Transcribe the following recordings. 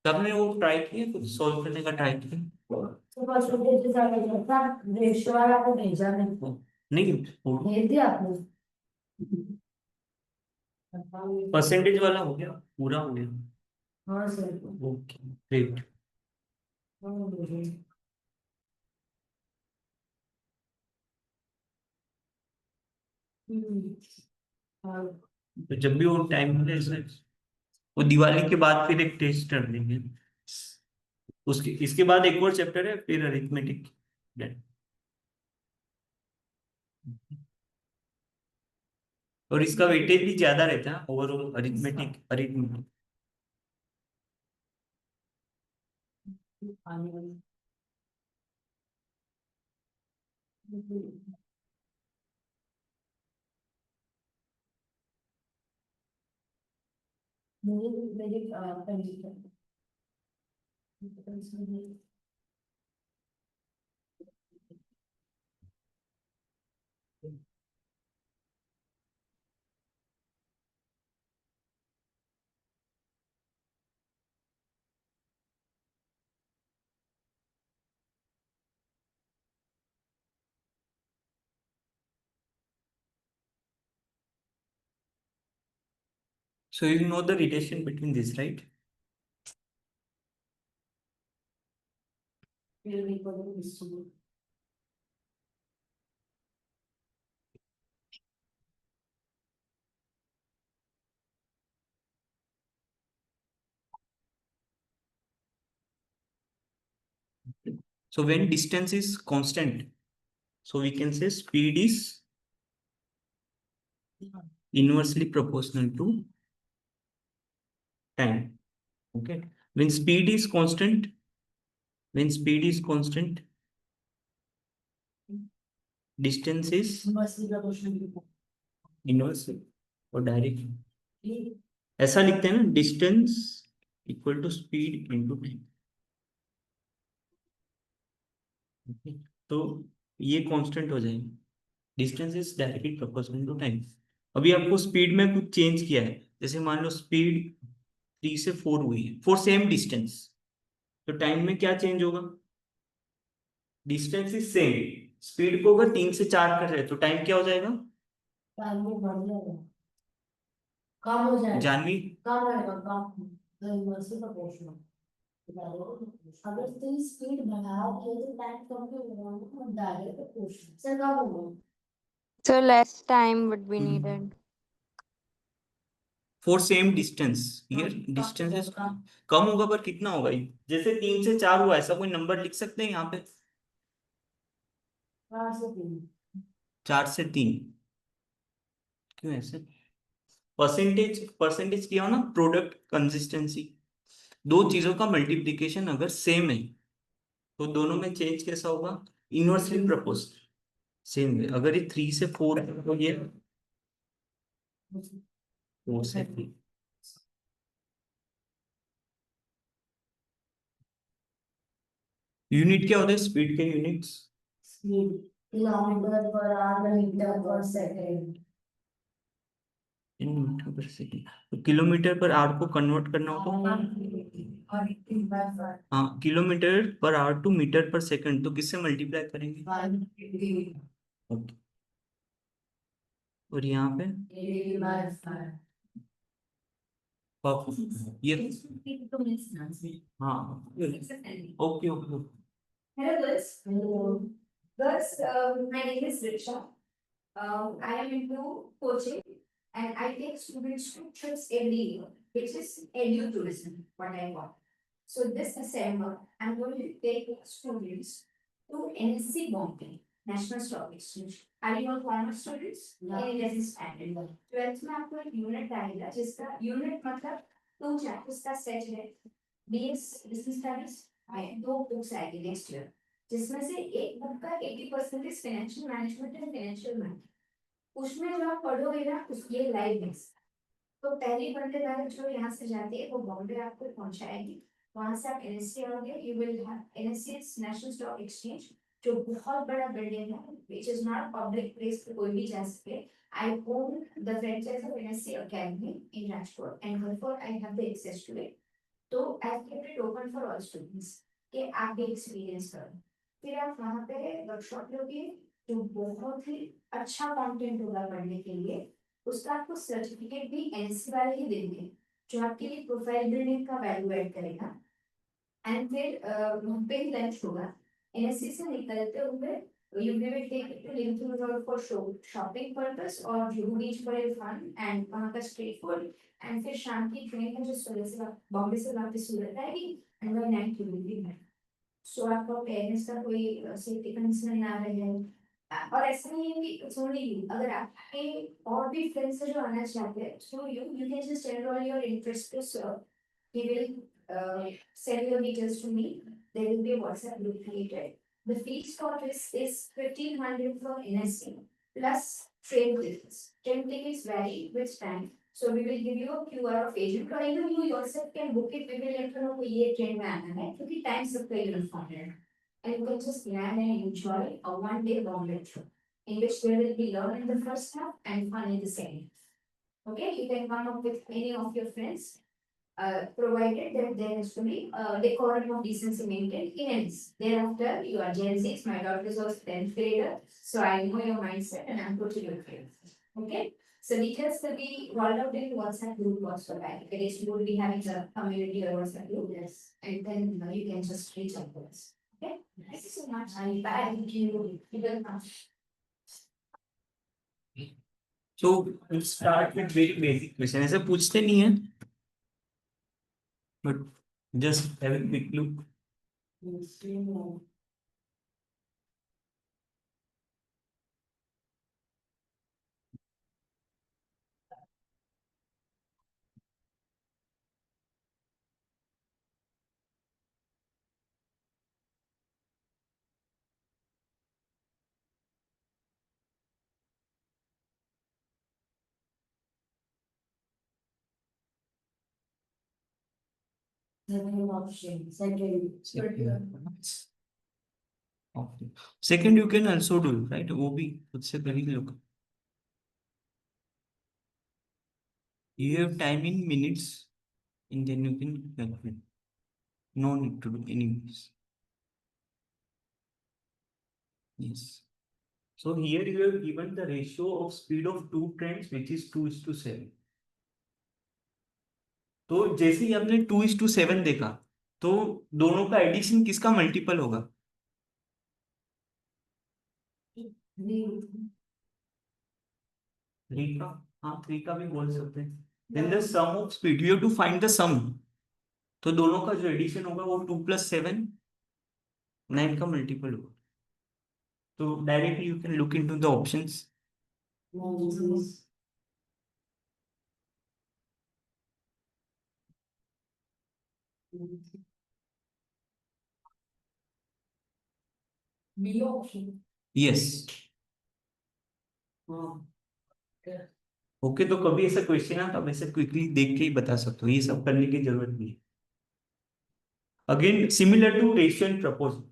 तो आपने वो ट्राई किया, कुछ सॉल्व करने का ट्राई किया? तो परसेंटेज आ गया था, रेशियो वाला को भेजा मेरे को। नहीं, भेज दिया आपने? परसेंटेज वाला हो गया, पूरा हो गया। हाँ सर। Okay great. हाँ भेजे। हाँ। तो जब भी वो टाइम मिले सर, वो दिवाली के बाद फिर एक टेस्ट कर देंगे। उसके इसके बाद एक और चैप्टर है, फिर अरिथमेटिक। और इसका वेटेज भी ज्यादा रहता है ओवरऑल, अरिथमेटिक अरिथमेटिक। आने वाली। मेरे मेरे So you know the relation between this, right? So when distance is constant, so we can say speed is inversely proportional to time. Okay. When speed is constant, when speed is constant, distance is inversely or directly. ऐसा लिखते हैं ना, distance equal to speed into time. तो ये constant हो जाएगा, distance is directly proportional to time. अभी आपको स्पीड में कुछ चेंज किया है, जैसे मान लो स्पीड 3 से 4 हुई है फॉर सेम डिस्टेंस, तो टाइम में क्या चेंज होगा? डिस्टेंस इज सेम, स्पीड को अगर 3 से 4 कर रहे हैं तो टाइम क्या हो जाएगा? टाइम में बढ़ जाएगा, कम हो जाएगा, जानवी? कम रहेगा, कम। तो इनवर्सली प्रोपोर्शनल। अगर तो स्पीड बढ़ाओगे तो टाइम कम क्यों होगा? डायरेक्ट प्रोपोर्शनल से कम होगा। So less time would be needed. For same distance, here distance is come होगा, पर कितना होगा ये? जैसे 3 से 4 हुआ, ऐसा कोई नंबर लिख सकते हैं यहाँ पे? 4 से 3। 4 से 3 क्यों ऐसे? परसेंटेज परसेंटेज किया हो ना, प्रोडक्ट कंसिस्टेंसी, दो चीजों का मल्टीप्लिकेशन अगर सेम है तो दोनों में चेंज कैसा होगा? Inversely proportional. सेम है, अगर ये 3 से 4 है तो ये 4 से 3। यूनिट क्या होता है स्पीड के units? Speed kilometre per hour, metre per second. In metre per second, तो किलोमीटर पर आवर को कन्वर्ट करना होगा। हाँ, kilometre per hour to metre per second, तो किससे मल्टीप्लाई करेंगे? ओके। और यहाँ पे ये हाँ, okay okay. Hello girls. Hello. Girls, my name is Richa. I am into coaching and I take students to trips every year, which is edu-tourism, what I want. So this December, I'm going to take students to NSC Bombay, National Stock Exchange. Are you all commerce students? Yeah. In this standard. 12th में आपको एक unit आएगा जिसका unit मतलब 2 chapters का set है। BS Business Studies में 2 books आएगी नेक्स्ट ईयर, जिसमें से एक बुक का 80% financial management and financial management. उसमें जो आप पढ़ोगे ना उस ये लाइव मिक्स, तो पहली बंदेदार जो यहाँ से जाती है वो बॉम्बे आपको पहुंचाएगी। वहां से आप एनएससी आओगे, you will have NSC national stock exchange, जो बहुत बड़ा बिल्डिंग है, which is not public place पे कोई भी जा सके। I own the franchise of NSC Academy in Rajkot and therefore I have the access to it. तो I kept it open for all students कि आप भी एक्सपीरियंस करो। फिर आप वहाँ पे वर्कशॉप लोगे जो बहुत ही अच्छा कंटेंट होगा पढ़ने के लिए, उसका आपको सर्टिफिकेट भी एनएससी वाले ही देंगे, जो आपके लिए प्रोफाइल बिल्डिंग का वैल्यू ऐड करेगा। एंड फिर वहाँ पे ही लंच होगा। एनएससी से निकलते हुए you will take it to Lincoln Road for shopping purpose or Juhu Beach for your fun and वहाँ का street food and फिर शाम की ट्रेन है जो सूरत से बॉम्बे से वापस सूरत आएगी and by night you will be back. So आपको पेरेंट्स का कोई सेफ्टी कंसर्न ना रहे। और ऐसा नहीं है कि सुनिए, अगर आपके और भी फ्रेंड्स जो आना चाहते हैं so you can just enroll your interest to serve. He will send your details to me. There will be a WhatsApp group created. The fees for this is 1,500 for NSC plus train tickets. Train tickets vary with time. So we will give you a QR of agent or even you yourself can book it. We will let you know कि ये train में आना है क्योंकि time सबका uniform है. And you can just land and enjoy a one-day Bombay trip in which there will be learn in the first half and fun in the second. Okay, you can come up with any of your friends provided that there has to be decorum of decency maintained in ends. Thereafter, you are Gen Z, my daughter is also 10th grader, so I know your mindset and I'm totally okay. Okay? So details will be rolled out in WhatsApp group also, right? It is you will be having a community or WhatsApp group, yes. And then you can just reach out to us. Okay? Thank you so much. I thank you. You welcome. So let's start with very basic question. ऐसे पूछते नहीं है, but just have a quick look. Second option, second. Okay. Second, you can also do, right? वो भी खुद से कर ही लो. You have time in minutes, and then you can calculate. No need to do anyways. Yes. So here you have given the ratio of speed of two trains, which is 2:7. तो जैसे ही हमने 2:7 देखा, तो दोनों का एडिशन किसका multiple होगा? 3 का. हाँ, 3 का भी बोल सकते हैं. Then the sum of speed, you have to find the sum. तो दोनों का जो एडिशन होगा वो 2 + 7 9 का मल्टीपल होगा. तो directly you can look into the options. Below option. Yes. Okay, तो कभी ऐसा क्वेश्चन आता वैसे क्विकली देख के ही बता सकते हो, ये सब करने की जरूरत नहीं है. Again similar to ratio and proportion,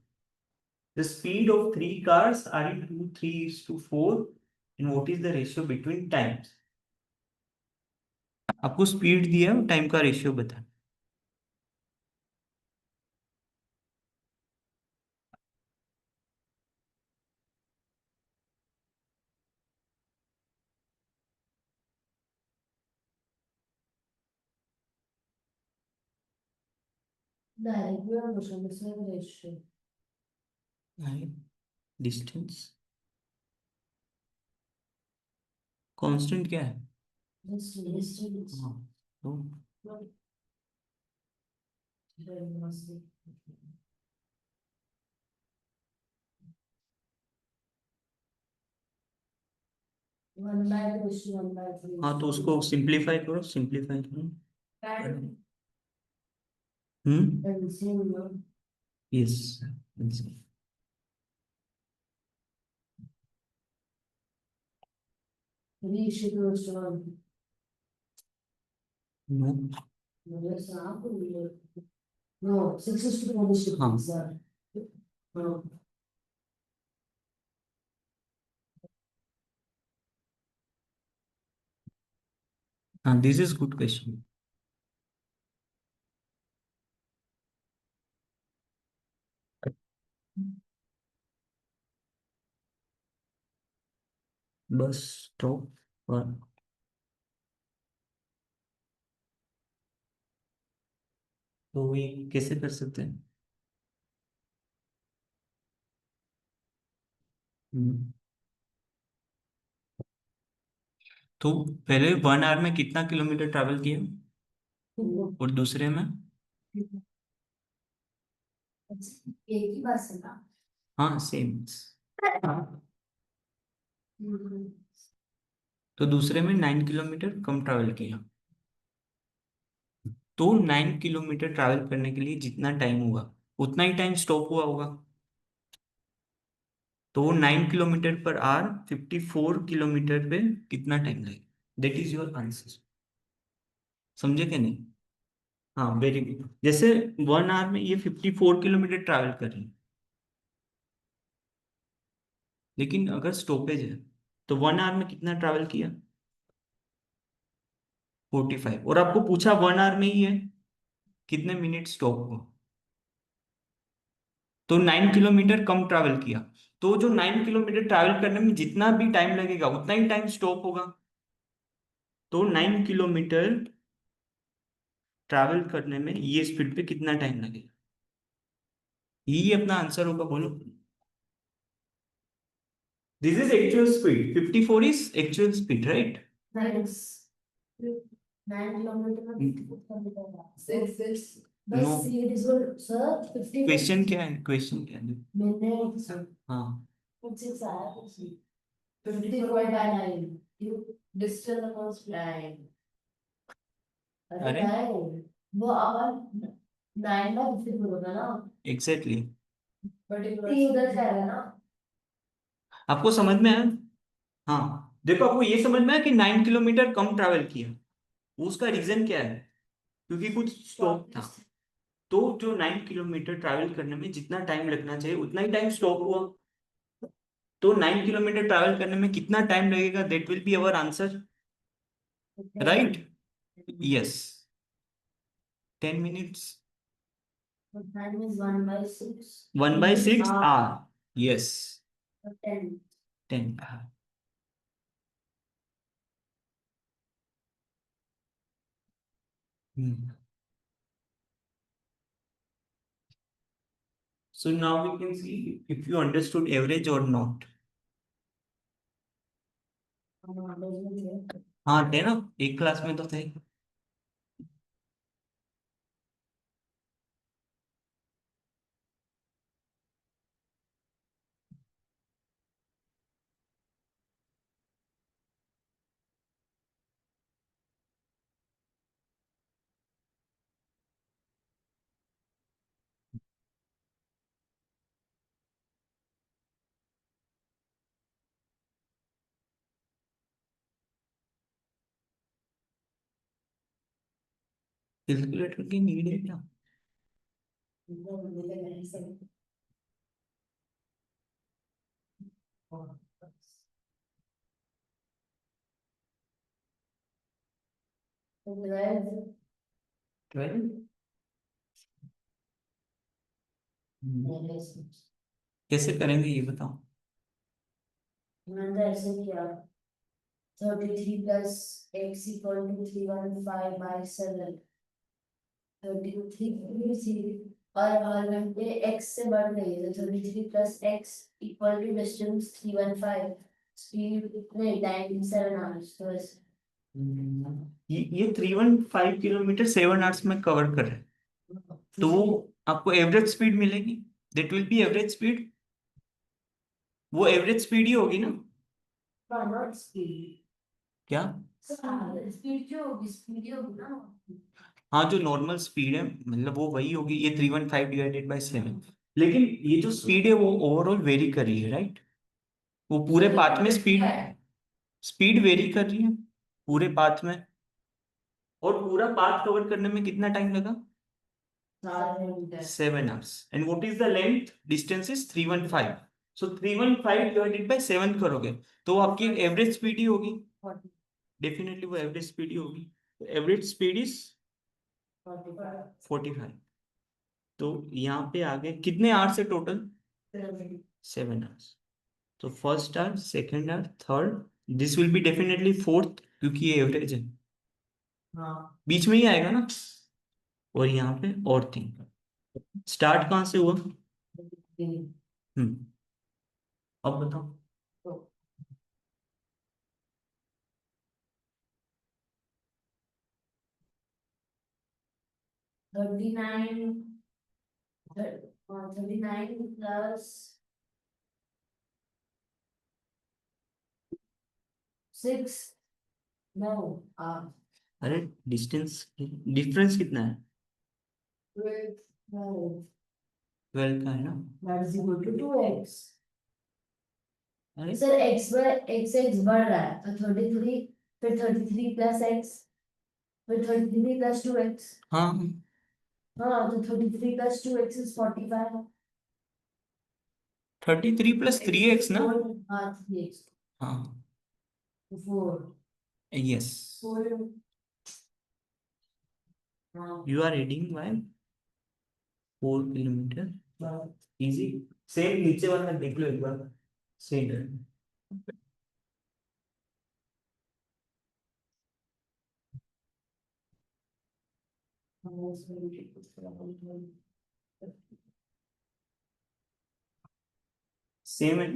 the speed of 3 cars are in 3:4, and what is the ratio between times? आपको स्पीड दिया, टाइम का रेशियो बता. Direct motion, the same ratio. Distance constant क्या है? Just distance. हाँ, तो There must be. 1/2 1/3. हाँ, तो उसको सिंप्लीफाई करो, सिंप्लीफाई करो. And same, no? Yes. 3 equals to 1. No. No, that's not. No, 6 is to 1 is to हाँ. 6, sir. No. हाँ, this is good question. Bus stop और तो ये कैसे कर सकते हैं? हम्म, तो पहले 1 आवर में कितना किलोमीटर ट्रैवल किया और दूसरे में? एक ही बस है ना। हाँ सेम। हम्म। तो दूसरे में 9 किलोमीटर कम ट्रैवल किया। तो 9 किलोमीटर ट्रैवल करने के लिए जितना टाइम हुआ उतना ही टाइम स्टॉप हुआ होगा। तो 9 किलोमीटर पर आवर 54 किलोमीटर पे कितना टाइम लगेगा? That is your answer. समझे क्या नहीं? हाँ वेरी गुड। जैसे 1 आवर में ये 54 किलोमीटर ट्रैवल कर रही है, लेकिन अगर स्टॉपेज है तो 1 आवर में कितना ट्रैवल किया? 45। और आपको पूछा 1 आवर में ही है, कितने मिनट स्टॉप हुआ? तो 9 किलोमीटर कम ट्रैवल किया। तो जो 9 किलोमीटर ट्रैवल करने में जितना भी टाइम लगेगा उतना ही टाइम स्टॉप होगा। तो 9 किलोमीटर ट्रैवल करने में ये स्पीड पे कितना टाइम लगेगा? यही अपना आंसर होगा, बोलो। This is actual speed, 54 is actual speed, right? 9 kilometre में 54 किलोमीटर। नो, बस ये सर 50 क्वेश्चन क्या है? क्वेश्चन क्या है? मिनट्स हाँ 6 आया कुछ 54/9 you digital across line। अरे अरे नहीं, वो आवर 9/54 होगा ना। एग्जैक्टली। ये उधर से आएगा ना। आपको समझ में आया? हाँ देखो, आपको ये समझ में आया कि 9 किलोमीटर कम ट्रैवल किया, उसका रीजन क्या है? क्योंकि कुछ स्टॉप था। तो जो 9 किलोमीटर ट्रैवल करने में जितना टाइम लगना चाहिए उतना ही टाइम स्टॉप हुआ। तो 9 किलोमीटर ट्रैवल करने में कितना टाइम लगेगा, that will be our answer, right? Yes, 10 minutes. Time is 1/6 1/6 hour hour. Yes, 10। 10। So now we can see if you understood average or not. हाँ थे ना, एक क्लास में तो थे। कैलकुलेटर की नीड है क्या? तो 12 12। कैसे करेंगे ये बताओ? मैंने ऐसे किया 33 plus x equal to 315/7 33 और हर घंटे x से बढ़ रही है तो 33 plus x equal to distance 315 speed नहीं टाइम 7 hours तो ऐसे ये 315 किलोमीटर 7 आवर्स में कवर कर रहे हैं, तो वो आपको एवरेज स्पीड मिलेगी। That will B average speed. वो एवरेज स्पीड ही होगी ना? नॉट स्पीड क्या? स्पीड जो होगी स्पीड ही होगी ना। हाँ जो नॉर्मल स्पीड है मतलब वो वही होगी, ये 315 डिवाइडेड बाई 7। लेकिन ये जो स्पीड है वो ओवरऑल वेरी कर रही है, राइट? वो पूरे पाथ में स्पीड स्पीड वेरी कर रही है पूरे पाथ में। और पूरा पाथ कवर करने में कितना टाइम लगा? 7 hours. And what is the length? Distance is 315। So 315 divided by 7 करोगे तो आपकी एवरेज स्पीड ही होगी। डेफिनेटली वो एवरेज स्पीड ही होगी। Average speed is 45। तो यहाँ पे आगे कितने आवर्स है टोटल? 7 hours. तो first hour, second hour, third, this will be definitely fourth क्योंकि ये एवरेज है, हाँ बीच में ही आएगा ना। और यहाँ पे और 3, स्टार्ट कहाँ से हुआ? हम्म, अब बताओ। 39 39 plus 6 no अरे डिस्टेंस डिफरेंस कितना है? 12 no 12 का है ना। that is equal to 2x अरे सर x बढ़ रहा है तो 33 फिर 33 plus x फिर 33 plus 2x हाँ, हाँ तो 33 plus 2x is 45 33 plus 3x ना। हाँ 3x हाँ 4 यस, 4 हाँ you are reading by 4 kilometre, easy. Same नीचे वाला देख लो एक बार, सेम है। सेम है।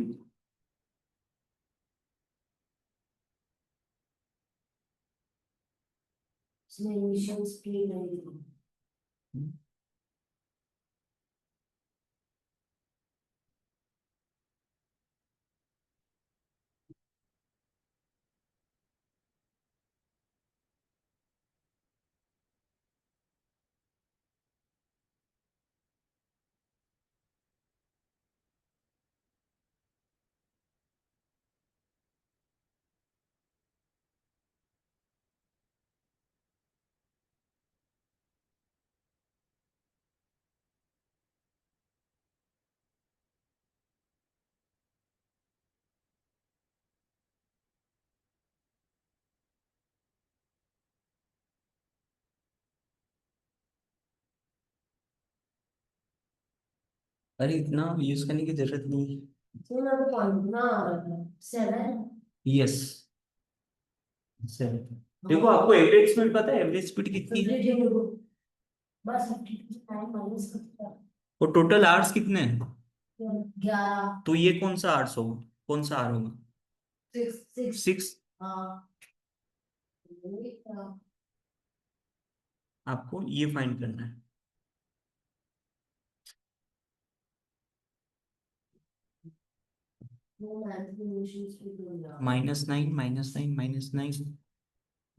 इसमें इनिशियल स्पीड नहीं अरे इतना यूज करने की जरूरत नहीं है। तो ना तो पॉइंट ना 7 यस, 7। देखो आपको एवरेज स्पीड पता है, एवरेज स्पीड कितनी है? 52 बस 52 टाइम माइनस और टोटल आवर्स कितने हैं? 11 तो ये कौन सा आवर्स होगा, कौन सा आवर होगा? 6 6। हाँ आपको ये फाइंड करना है। वो मैथमेटिशियंस की तो -9 -9 -9,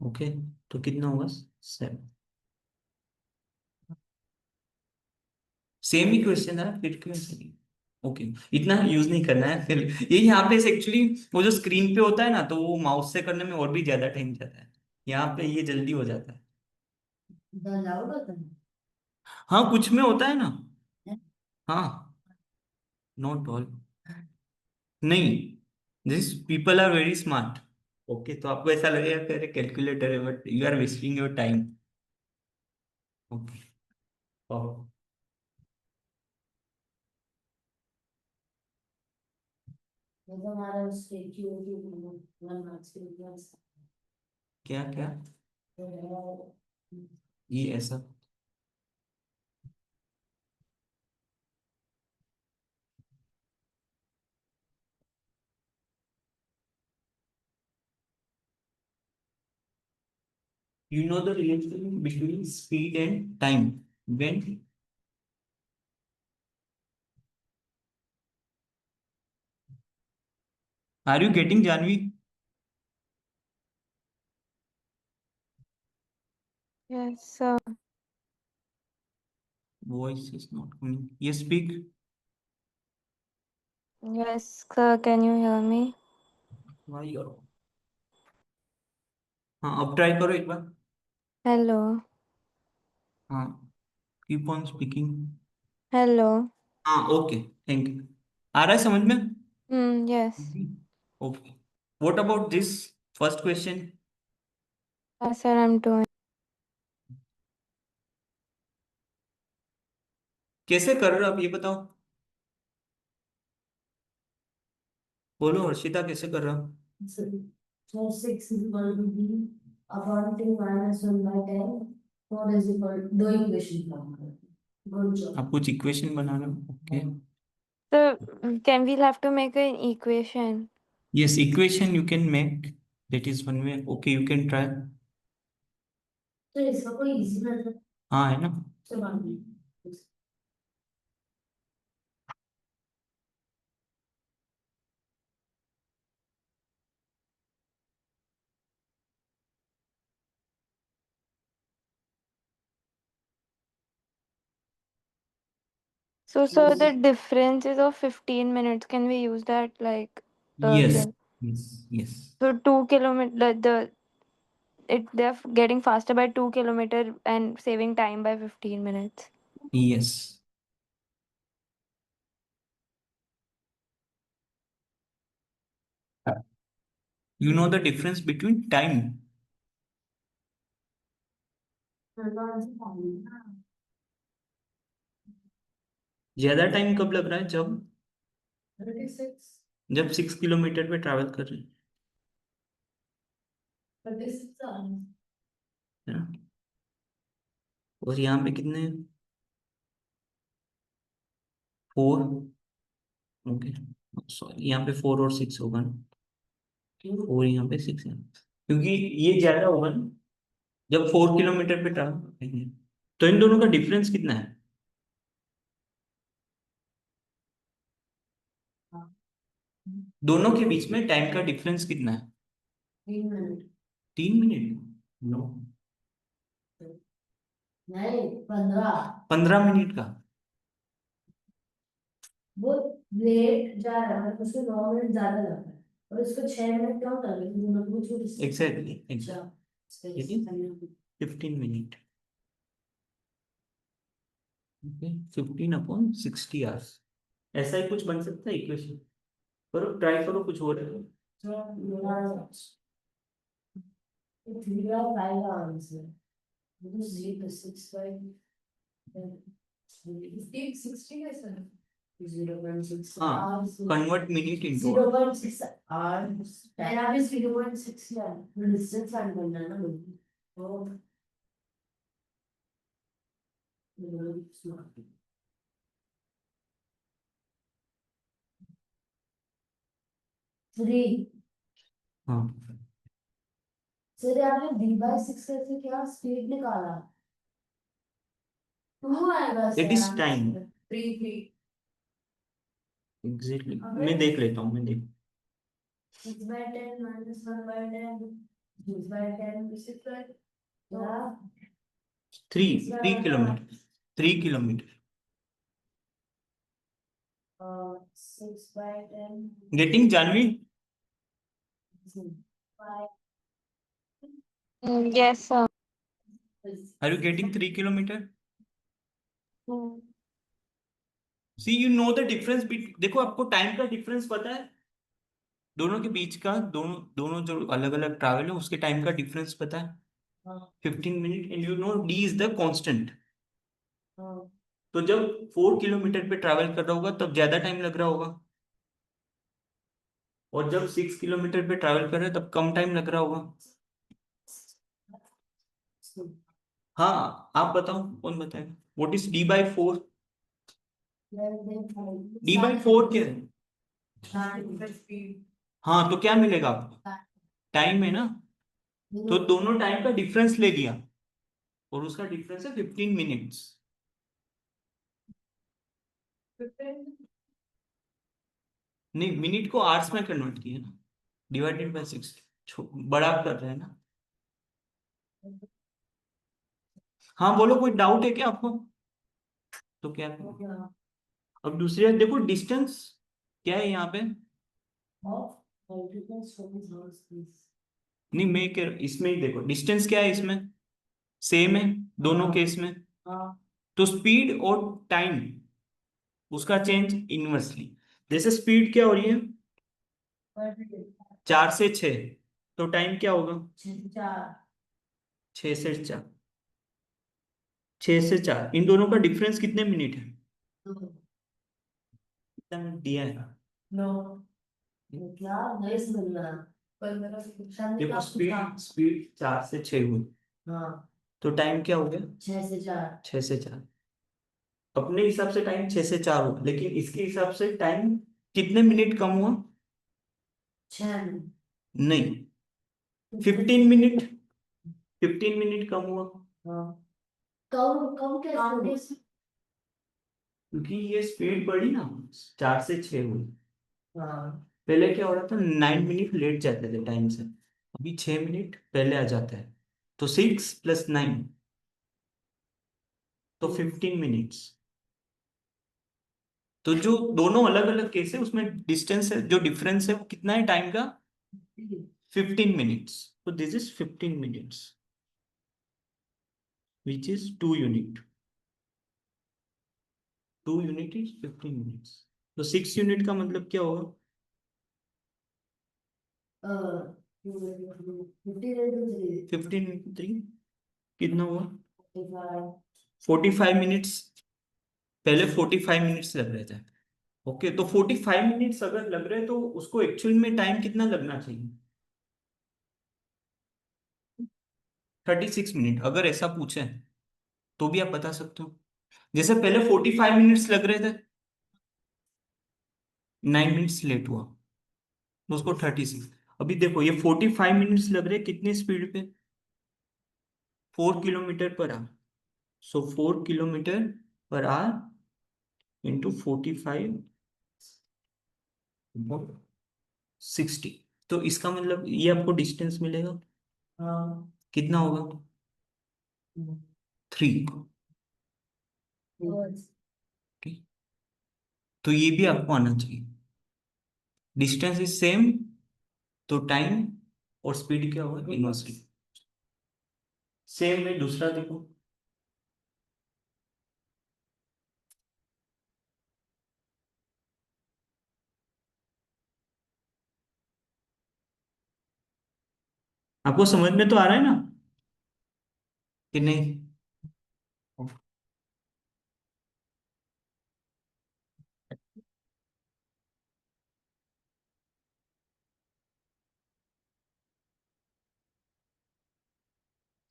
ओके। तो कितना होगा? 7। सेम ही क्वेश्चन है, फिर क्यों ऐसे नहीं? ओके, इतना यूज नहीं करना है फिर। ये यहाँ पे एक्चुअली वो जो स्क्रीन पे होता है ना, तो वो माउस से करने में और भी ज्यादा टाइम जाता है। यहाँ पे ये जल्दी हो जाता है। लाउड होता है हाँ कुछ में होता है ना। हाँ, नॉट ऑल, नहीं, this people are very smart. Okay, तो आपको ऐसा लगेगा कि अरे कैलकुलेटर है, but you are wasting your time. Okay, मतलब हमारा उसके क्यूटी 1 मार्क्स के क्लास क्या क्या? तो ये ऐसा। You know the relation between speed and time. When are you getting Janvi? Yes, sir. Voice is not coming. Yes, speak. Yes, sir. Can you hear me? Why you're... हाँ, अब try करो एक बार। Hello. हाँ, keep on speaking. Hello. हाँ okay, thank you. आ रहा है समझ में? Yes. Okay, what about this first question? Yes, sir, I'm doing. कैसे कर रहे हो आप ये बताओ? बोलो हर्षिता कैसे कर रहा? So 6 is equal to B upon T minus 1 by 10. 4 is equal to दो equation form. Good job. आप कुछ इक्वेशन बना रहे हो? Okay So can we'll have to make an equation? Yes equation you can make, that is one way. Okay you can try. तो इसका कोई easy method हाँ है ना. से बन गई. So the difference is of 15 minutes. Can we use that like yes can- yes yes. so 2 kilometer they're getting faster by 2 kilometer and saving time by 15 minutes. Yes you know the difference between time. ज्यादा time कब लग रहा है? जब 36. 6 kilometre पे travel कर रहे हैं 36 hours. है ना. और यहाँ पे कितने? 4. ओके सॉरी यहाँ पे 4 और 6 होगा ना. 4 यहाँ पे 6 है क्योंकि ये ज्यादा होगा ना जब 4 किलोमीटर पे ट्रैवल करेंगे. तो इन दोनों का डिफरेंस कितना है? दोनों के बीच में टाइम का डिफरेंस कितना है? 3 minutes. 3 मिनट? नो नहीं 15. 15 मिनट का. वो लेट जा रहा है उसको 9 मिनट ज्यादा लग रहा है और इसको 6 मिनट कम कर लेते हैं मतलब कुछ और एग्जैक्टली अच्छा 15 मिनट. Okay 15/60 hours. ऐसा ही कुछ बन सकता है इक्वेशन. करो ट्राई करो कुछ हो रहा है. It will have 5 answer. Because 0, 6, 5. 60 है सर. 0.6 हाँ hours. Convert minute into 0.6 hours. मेरा भी 0.6 है. डिस्टेंस फाइंड करना है ना मुझे. तो 3. हाँ सर आपने d/6 करके क्या स्पीड निकाला? 2 आएगा It is time. 3. एग्जैक्टली अबे। मैं देख लेता हूँ. मैं देख 6/10 minus 1/10. 6/10 is equal to 3 kilometre. 3 kilometre. 6/10. Getting Janvi? 5. Yes, sir. Are you getting 3 kilometre? Hmm. See you know the difference. देखो आपको टाइम का डिफरेंस पता है दोनों के बीच का. दोनों दोनों जो अलग अलग ट्रैवल है उसके टाइम का डिफरेंस पता है 15 minute. And you no D is the constant. तो जब 4 किलोमीटर पे ट्रैवल कर रहा होगा तब ज्यादा टाइम लग रहा होगा और जब 6 किलोमीटर पे ट्रैवल कर रहा है तब कम टाइम लग रहा होगा. हाँ आप बताओ कौन बताएगा. What is d/4? d/4 क्या है? हाँ तो क्या मिलेगा आपको? टाइम है ना. तो दोनों टाइम का डिफरेंस ले लिया और उसका डिफरेंस है 15 मिनट्स. नहीं मिनट को आवर्स में कन्वर्ट किया ना. डिवाइडेड बाय 6 बड़ा कर रहे हैं ना. हाँ बोलो कोई डाउट है क्या आपको? तो क्या है? अब दूसरी देखो डिस्टेंस क्या है यहाँ पे. नहीं मैं क्या इसमें ही देखो डिस्टेंस क्या है इसमें. सेम है दोनों केस में. तो स्पीड और टाइम उसका चेंज इनवर्सली. जैसे स्पीड क्या हो रही है 4 से 6 तो टाइम क्या होगा 6 से 4. 6 से 4 इन दोनों का डिफरेंस कितने मिनट है? कितना मिनट दिया है? क्या नहीं समझ में आया। 15 शायद देखो का स्पीड 4 से 6 हुई, हाँ तो टाइम क्या हो गया? 6 से 4 6 से 4। अपने हिसाब से टाइम 6 से 4 हुआ, लेकिन इसके हिसाब से टाइम कितने मिनट कम हुआ? 6 नहीं, 15 मिनट, 15 मिनट कम हुआ। हाँ कम कम कैसे क्योंकि ये स्पीड बढ़ी ना, 4 से 6 हुई। हाँ पहले क्या हो रहा था, 9 मिनट लेट जाते थे टाइम से, अभी 6 मिनट पहले आ जाता है। तो 6 + 9, तो 15 मिनट्स। तो जो दोनों अलग अलग केस है उसमें डिस्टेंस है, जो डिफरेंस है वो कितना है टाइम का? 15 मिनट्स। तो this is 15 minutes, which is 2 unit. 2 unit is 15 minutes. तो 6 यूनिट का मतलब क्या होगा? 15 3 कितना हुआ? 45 मिनट्स। पहले 45 मिनट्स लग रहे थे। ओके, तो 45 मिनट्स अगर लग रहे हैं तो उसको एक्चुअल में टाइम कितना लगना चाहिए? 36 मिनट। अगर ऐसा पूछे तो भी आप बता सकते हो। जैसे पहले 45 मिनट्स लग रहे थे, 9 मिनट्स लेट हुआ, तो उसको 36। अभी देखो ये 45 मिनट्स लग रहे हैं कितनी स्पीड पे? 4 kilometre per our. So 4 kilometre per our into 45, 60। तो इसका मतलब ये आपको डिस्टेंस मिलेगा, हाँ कितना होगा? 3। तो ये भी आपको आना चाहिए। डिस्टेंस इज सेम, तो टाइम और स्पीड क्या होगा? इनवर्सली सेम है। दूसरा देखो, आपको समझ में तो आ रहा है ना कि नहीं?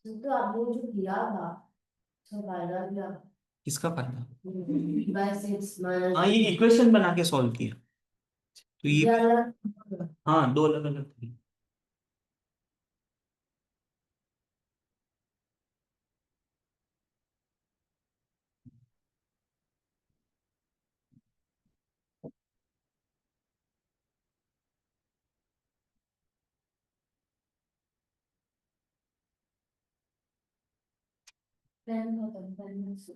तो आपने जो किया था उसका फायदा क्या किसका फायदा? बाय 6 माइनस हाँ, ये इक्वेशन बना के सॉल्व किया, तो ये ये भी। अलग हाँ, दो अलग अलग थे। पेन होता है पेन से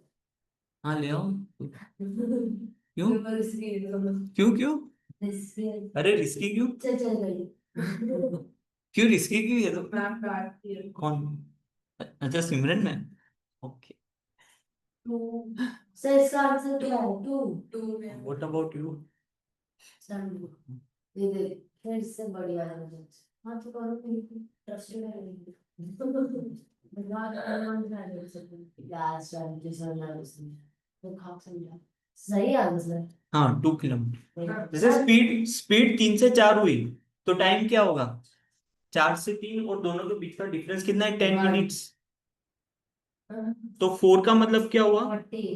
हाँ, ले आओ। क्यों? पेपर इसलिए क्यों क्यों? इसलिए अरे रिस्की क्यों? चल गई क्यों रिस्की क्यों है तो? बैक बैक कौन? अच्छा, Simran ma'am. Okay. Two sir इसका आंसर क्या है two two what about you? Sir ये देख फिर इससे बढ़िया है मुझे हाँ तो करो ट्रस्टेड है भगवान भगवान का है सब यार स्ट्रेटजी समझना उसने तो खा समझा सही आंसर हाँ, 2 किलोमीटर। जैसे स्पीड स्पीड 3 से 4 हुई, तो टाइम क्या होगा? 4 से 3, और दोनों के बीच का डिफरेंस कितना है? 10 मिनट्स। तो 4 का मतलब क्या हुआ? 40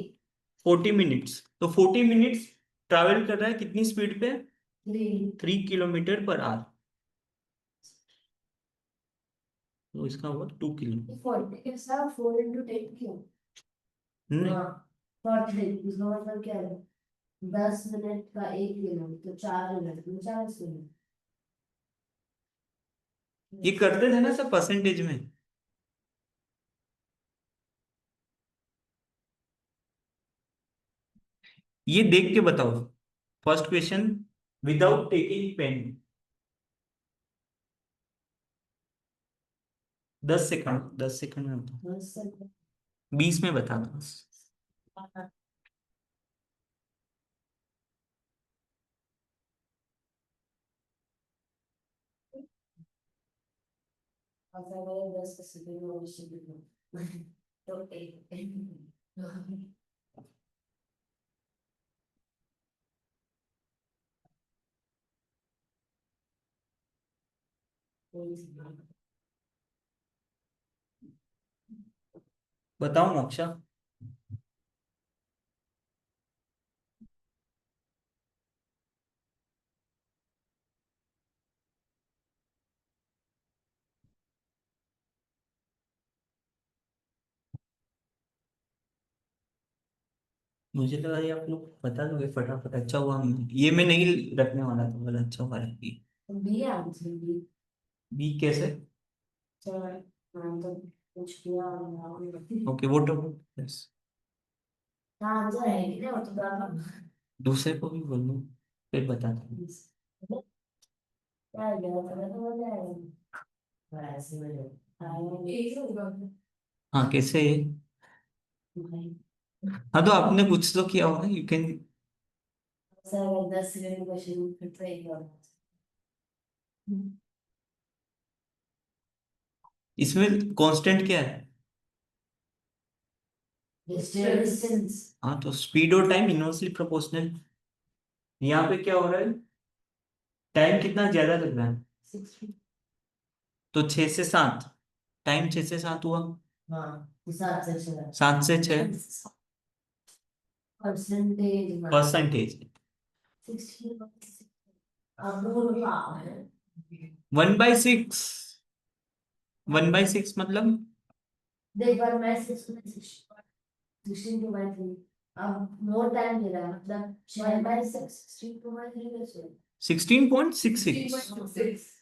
40 मिनट्स। तो 40 मिनट्स ट्रैवल कर रहा है कितनी स्पीड पे? 3 3 किलोमीटर पर आवर। तो इसका हुआ 2 किलोमीटर। 40 के साथ 4 into 10 क्यों नहीं, हाँ 40 इसका मतलब क्या है 10 मिनट का 1 किलोमीटर तो 4 मिनट में 40 मिनट ये करते थे ना सब परसेंटेज में। ये देख के बताओ। First question, without taking pen. 10 second, 10 second में बताओ, बस सर 20 में बता दो। ऐसा मेरे 10 सेकंड में निश्चित तो एक बताओ मोक्षा। मुझे लगा ये आप लोग बता दोगे फटाफट, अच्छा हुआ ये मैं नहीं रखने वाला था, बोला अच्छा हुआ रख दी। B answer B. बी कैसे? चलो हाँ तो कुछ किया और ओके वो तो बस आंसर है कि नहीं वो तो बता। दूसरे को भी बोल दो, फिर बता दो। क्या गया तो हो जाएगा ऐसे में आएंगे हाँ कैसे है? भाई हाँ तो आपने कुछ तो किया होगा, you can. Sir 10 second question फिर तो एक और इसमें कांस्टेंट क्या है? डिस्टेंस हाँ तो स्पीड और टाइम इनवर्सली प्रोपोर्शनल। यहाँ पे क्या हो रहा है, टाइम कितना ज्यादा लग रहा है, 60 तो 6 से 7, टाइम 6 से 7 हुआ। हाँ हिसाब से चला 7 से 6 परसेंटेज परसेंटेज। 60 अब बोल पाओ है 1/6, 1/6 मतलब देख बार मैं 16 टू बाई 3 अब मोर टाइम ले रहा है मतलब 1/6 16 टू बाई 3 कैसे 16.66। 6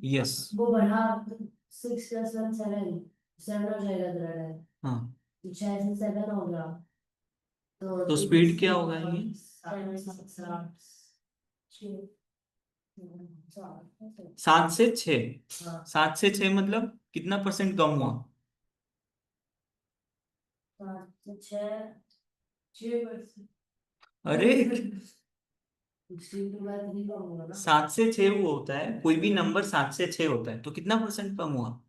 यस। वो बढ़ा 6 + 1 7 7 हो जाएगा इधर है हाँ तो 6 से 7 हो गया तो स्पीड क्या होगा ये? 7 से 6, हाँ 7 से 6 मतलब कितना परसेंट कम हुआ? 5 से 6 6%। अरे 16 टू बाई 3 का होगा ना 7 से 6 वो होता है, कोई भी नंबर 7 से 6 होता है तो कितना परसेंट कम हुआ?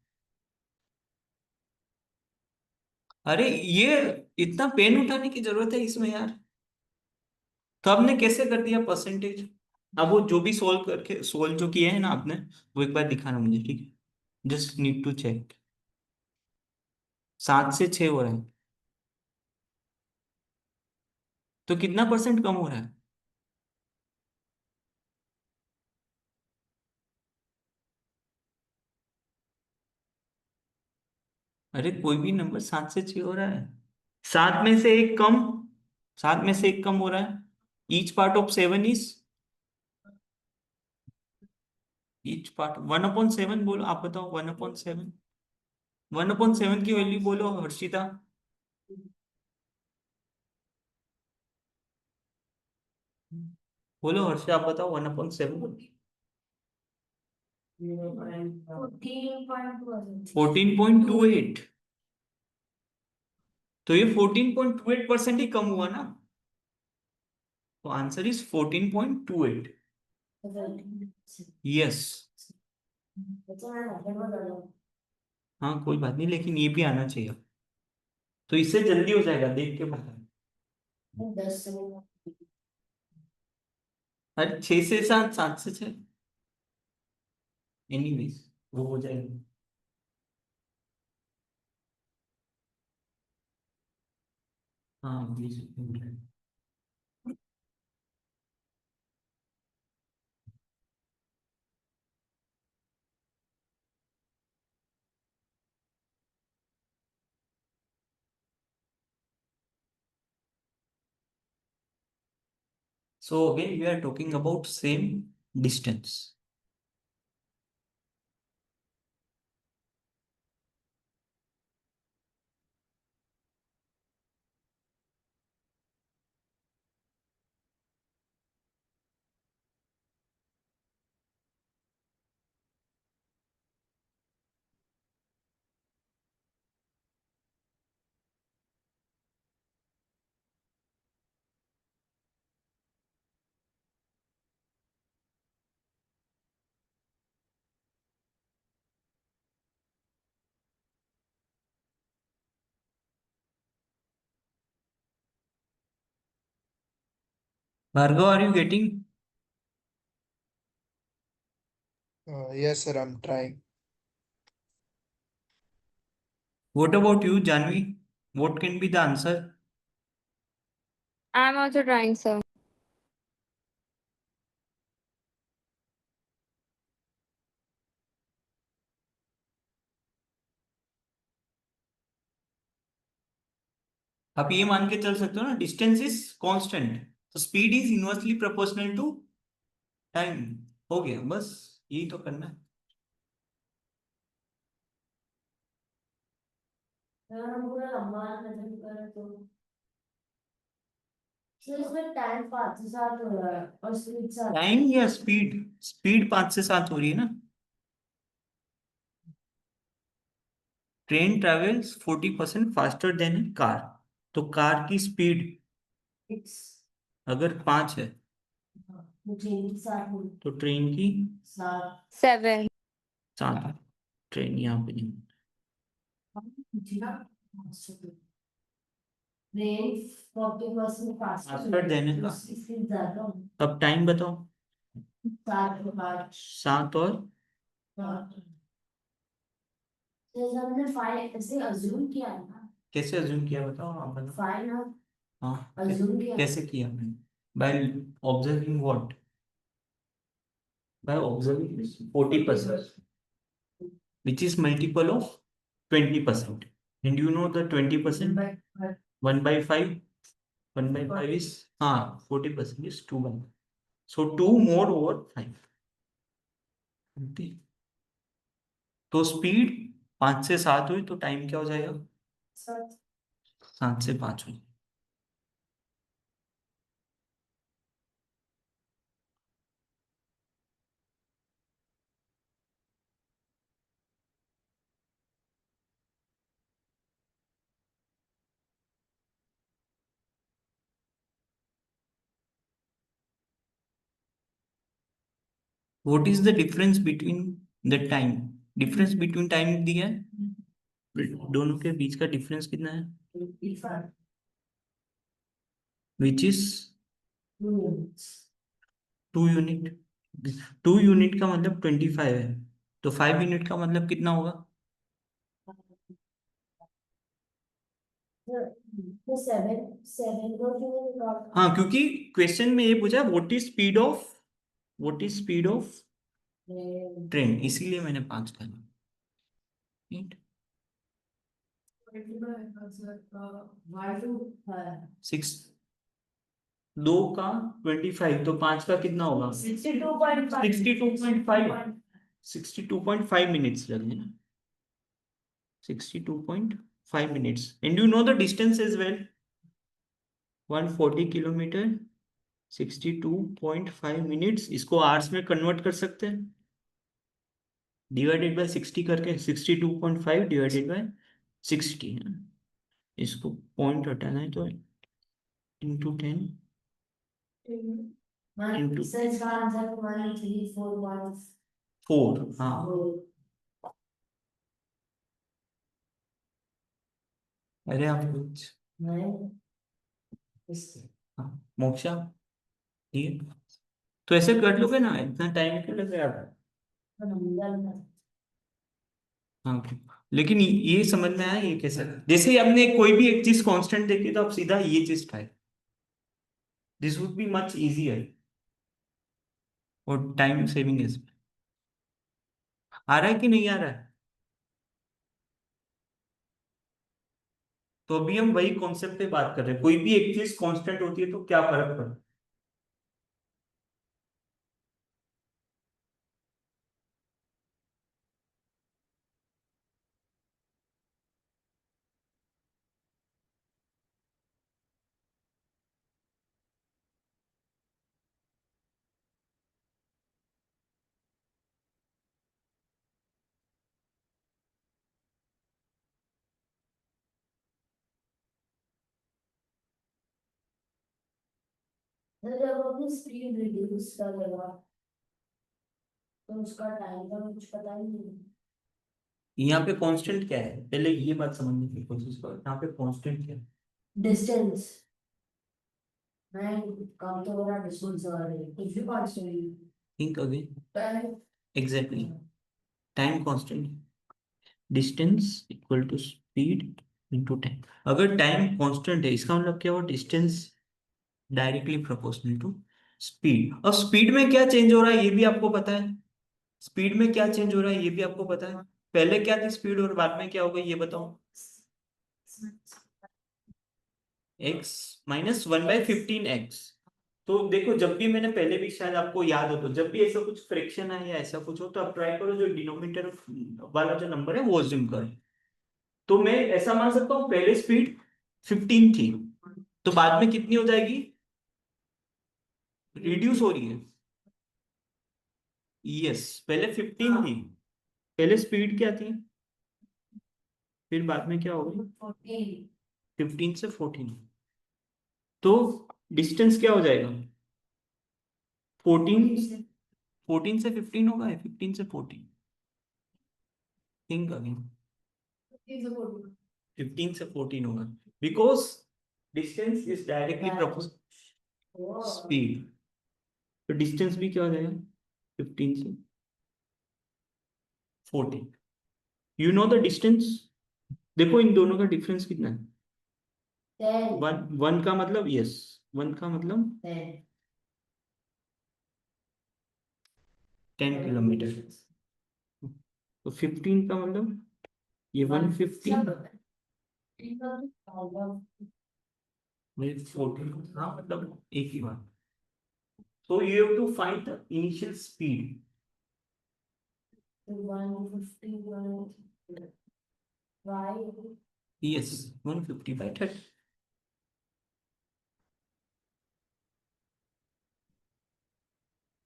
अरे ये इतना पेन उठाने की जरूरत है इसमें यार? तो आपने कैसे कर दिया परसेंटेज? अब वो जो भी सोल्व करके सोल्व जो किए हैं ना आपने, वो एक बार दिखाना मुझे, ठीक है? Just need to check. 7 से 6 हो रहा है तो कितना परसेंट कम हो रहा है? अरे कोई भी नंबर 7 से 6 हो रहा है, 7 में से 1 कम, 7 में से 1 कम हो रहा है। Each part of 7 is, each part 1/7 बोलो, आप बताओ 1/7। 1/7 की वैल्यू बोलो हर्षिता। बोलो हर्षिता, आप बताओ 1/7। 14.28। तो ये 14.28% ही कम हुआ ना, तो आंसर इज 14.28। यस। हाँ कोई बात नहीं, लेकिन ये भी आना चाहिए, तो इससे जल्दी हो जाएगा, देख के बता। 10 सेकंड अरे 6 से 7, 7 से 6, एनीवेज वो हो जाएगा। हाँ 20 minute. So again we are talking about same distance. Bhargav, are you getting? Yes, sir, I'm trying. What about you, Janvi? What can be the answer? I'm also trying, sir. आप ये मान के चल सकते हो ना, डिस्टेंस इज कांस्टेंट, तो speed is inversely proportional to time. हो गया, बस यही तो करना है। अगर हम पूरा लंबा नजर करें तो सर इसमें टाइम 5 से 7 हो रहा है और स्पीड 7। टाइम या स्पीड? स्पीड 5 से 7 हो रही है ना। ट्रेन ट्रेवल्स 40% फास्टर देन ए कार, तो कार की स्पीड 6 अगर 5 है मुझे 7 तो ट्रेन की 7 7. 7 है। ट्रेन यहाँ पे नहीं। Train 40% faster Faster than a car. इससे ज्यादा अब टाइम बताओ। 7 के बाद 7 और जैसे हमने 5 ऐसे अज्यूम किया है ना, कैसे अज्यूम किया बताओ, आप बताओ। 5 ना हाँ, अज्यूम किया कैसे किया मैंने? By observing what? By observing 40%, which is multiple of 20%. And you know the 20%? 1 by 5. 1 by 5 is 40% is 2 by 5. So 2 more over 5. तो स्पीड 5 से 7 हुई तो टाइम क्या हो जाएगा? 7 से 5 हुई। What is the difference between the time? Difference between time दिया है, दोनों के बीच का डिफरेंस कितना है? 25 Which is 2 minutes 2 unit. 2 unit का मतलब 25 है, तो 5 यूनिट का मतलब कितना होगा? तो 7 को जो हाँ, क्योंकि क्वेश्चन में ये पूछा what is speed of train, इसीलिए मैंने 5 कहा। Right? 6 2 का 25 तो 5 का कितना होगा? 62.5 मिनट्स लगे ना। 62.5 minutes. And you know the distance as well, 140 kilometre 62.5 minutes. इसको आवर्स में कन्वर्ट कर सकते हैं, डिवाइडेड बाय 60 करके, 62.5 डिवाइडेड बाय 60। इसको पॉइंट हटाना है तो इंटू 10 into सर इसका आंसर 134.4। 4। हाँ, अरे आप कुछ हाँ, मोक्षा ये तो ऐसे कर लोगे ना, इतना टाइम क्यों लग रहा है? हाँ, लेकिन ये समझ में आया ये कैसे? जैसे ही हमने कोई भी एक चीज कांस्टेंट देखी तो आप सीधा ये चीज try, this would be much easier और टाइम सेविंग इज। आ रहा है कि नहीं आ रहा है? तो अभी हम वही कॉन्सेप्ट पे बात कर रहे हैं, कोई भी एक चीज कांस्टेंट होती है तो क्या फर्क पड़ता है? जब अपनी स्पीड रिड्यूस करेगा तो उसका टाइम का कुछ पता ही नहीं। यहाँ पे कांस्टेंट क्या है, पहले ये बात समझने की कोशिश करो, यहाँ पे कांस्टेंट क्या है? डिस्टेंस मैं कम तो हो रहा डिस्टेंस और if you constant think again. Time exactly, time constant, distance equal to speed into time. अगर टाइम कांस्टेंट है इसका मतलब क्या हुआ, distance directly proportional to speed. और स्पीड में क्या चेंज हो रहा है ये भी आपको पता है, स्पीड में क्या चेंज हो रहा है ये भी आपको पता है। पहले क्या थी स्पीड और बाद में क्या होगा ये बताओ। x minus 1/15x। तो देखो जब भी मैंने पहले भी शायद आपको याद हो तो जब भी ऐसा कुछ फ्रैक्शन है या ऐसा कुछ हो तो आप ट्राई करो जो डिनोमिनेटर वाला जो नंबर है वो अज्यूम करो। तो मैं ऐसा मान सकता हूँ पहले स्पीड 15 थी तो बाद में कितनी हो जाएगी, रिड्यूस हो रही है। यस, पहले 15 थी, पहले स्पीड क्या थी, फिर बाद में क्या होगी 15 से 14। तो डिस्टेंस क्या हो जाएगा 14, 14 से 15 होगा या 15 से 14, थिंक अगेन। 15 से 14 होगा because distance is directly proportional speed. तो डिस्टेंस भी क्या हो जाएगा 15 से 14। यू नो द डिस्टेंस, देखो इन दोनों का डिफरेंस कितना है, 10 वन का मतलब, यस वन का मतलब 10 10 किलोमीटर। तो 15 का मतलब ये 150, 14, हाँ मतलब एक ही बात। So you have to find the initial speed. 150 Yes, 150 by 30.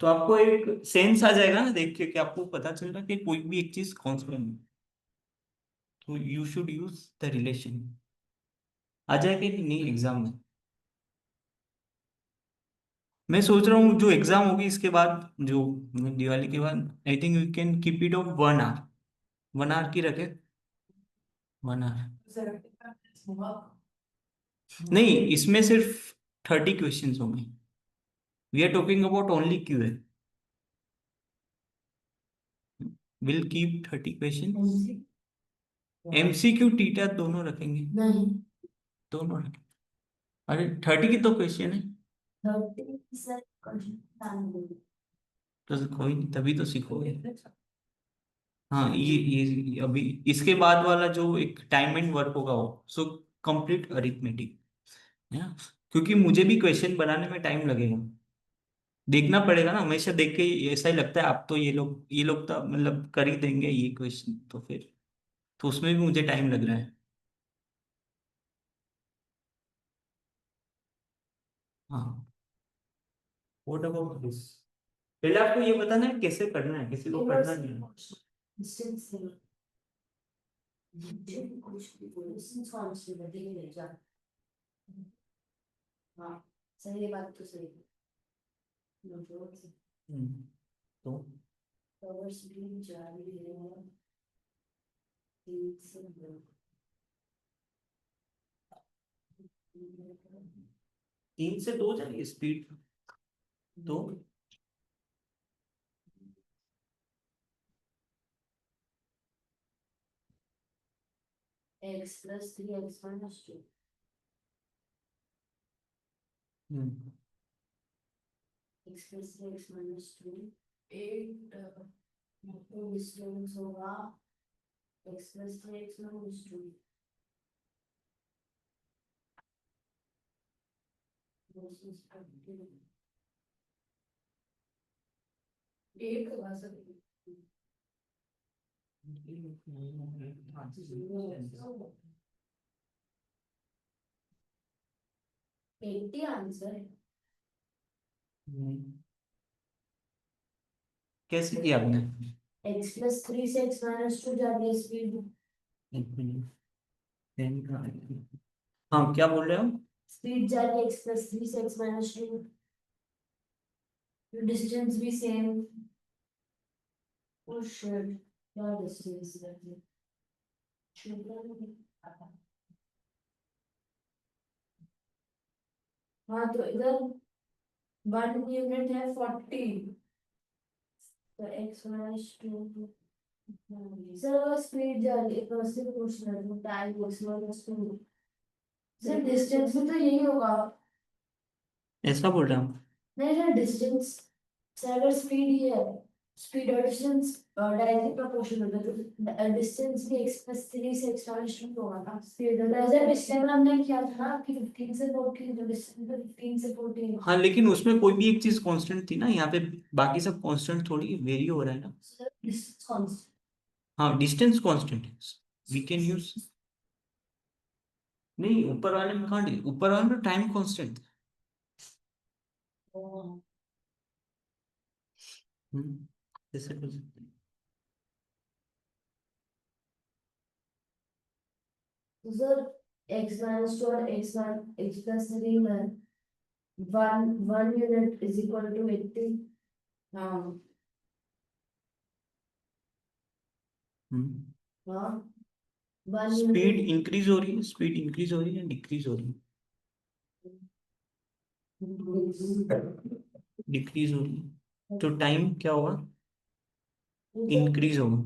तो आपको एक सेंस आ जाएगा ना देख के कि आपको पता चल रहा है कि कोई भी एक चीज कांस्टेंट है। तो you should use the relation. आ जाएगा कि नहीं एग्जाम में। मैं सोच रहा हूँ जो एग्जाम होगी इसके बाद, जो दिवाली के बाद, I think we can keep it of 1 hour. 1 hour की रखे, 1 आवर। नहीं, इसमें सिर्फ 30 क्वेश्चंस होंगे। We are talking about only Q है। Will keep 30 question. MCQ TITA दोनों रखेंगे, नहीं दोनों रखेंगे। अरे 30 की तो क्वेश्चन है। 30 से तो कोई नहीं, तभी तो सीखोगे। हाँ ये अभी इसके बाद वाला जो एक टाइम एंड वर्क होगा वो सो कंप्लीट अरिथमेटिक है ना। क्योंकि मुझे भी क्वेश्चन बनाने में टाइम लगेगा, देखना पड़ेगा ना। हमेशा देख के ऐसा ही लगता है अब तो ये लोग तो मतलब कर ही देंगे ये क्वेश्चन, तो फिर तो उसमें भी मुझे टाइम लग रहा है। हाँ, व्हाट अबाउट दिस। पहले आपको ये बताना है कैसे करना है, किसी को करना नहीं है। डिस्टेंस से डिस्टेंस कौन सी है देख ले जा। हाँ सही बात तो सही है। तो कवर स्क्रीन जारी है 3 से 3 से 2 जाएगी स्पीड तो। x plus 3x minus 2 x plus 3x minus 2 8 distance होगा x plus 3x minus 2 versus 8 होगा सर 80 आंसर है। कैसे किया आपने। x plus 3 से x minus 2 जा रही है स्पीड। एक मिनट, हाँ क्या बोल रहे हो। स्पीड जा रही है x plus 3 से x minus 2 डिस्टेंस भी सेम। ओ शिट क्या डिस्टेंस है हाँ तो इधर 1 यूनिट है 40 तो x minus 2 सर स्पीड जाने से क्वेश्चन है तो time maximum speed sir distance में तो यही होगा ऐसा बोल रहा हूँ। नहीं सर डिस्टेंस सर अगर स्पीड ही है स्पीड और डिस्टेंस डायरेक्टली प्रोपोर्शनल है तो डिस्टेंस भी एक्सप्रेस 3 से एक्सपोनेंशियल होगा ना स्पीड जैसे पिछले में हमने किया था ना कि 15 से 14 तो डिस्टेंस 15 से 14 हाँ लेकिन उसमें कोई भी एक चीज कांस्टेंट थी ना, यहाँ पे बाकी सब कांस्टेंट थोड़ी वेरी हो रहा है ना। सर डिस्टेंस कांस्टेंट हाँ डिस्टेंस कांस्टेंट है, वी कैन यूज। नहीं ऊपर वाले में कहाँ, ऊपर वाले में टाइम कांस्टेंट। जैसे कर सकते हैं। तो सर x minus 2 और x plus 3 में 1 unit is equal to 80 हाँ हाँ 1 स्पीड unit इंक्रीज हो रही है, स्पीड इंक्रीज हो रही है, डिक्रीज हो रही है, डिक्रीज हो रही है, तो टाइम क्या होगा, इंक्रीज होगा,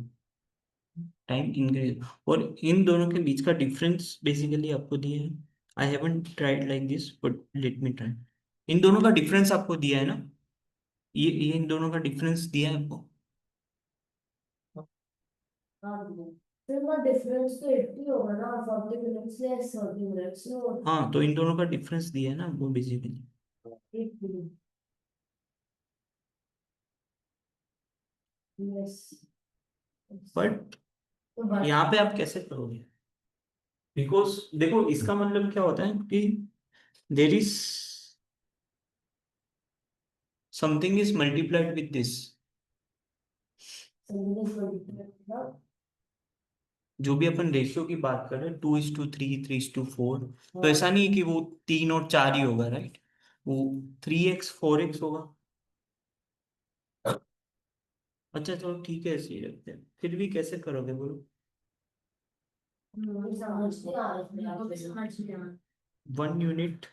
टाइम इंक्रीज। और इन दोनों के बीच का डिफरेंस बेसिकली आपको दिया है। I haven't tried like this but let me try. इन दोनों का डिफरेंस आपको दिया है ना, ये इन दोनों का डिफरेंस दिया है आपको। फिर वो डिफरेंस तो 80 होगा ना 40 मिनट्स लेस 30 मिनट्स नो हाँ तो इन दोनों का डिफरेंस दिया है ना वो बेसिकली। 80 यस बट तो बात यहाँ पे आप कैसे करोगे, बिकॉज देखो इसका मतलब क्या होता है कि there is something is multiplied with this. समझने जो भी अपन रेशियो की बात कर रहे हैं 2:3 3:4, तो ऐसा नहीं है कि वो 3 और 4 ही होगा, राइट। वो 3x 4x होगा। अच्छा चलो ठीक है, ऐसे ही रखते हैं, फिर भी कैसे करोगे बोलो। समझ नहीं आ रहा समझ नहीं आ रहा 1 यूनिट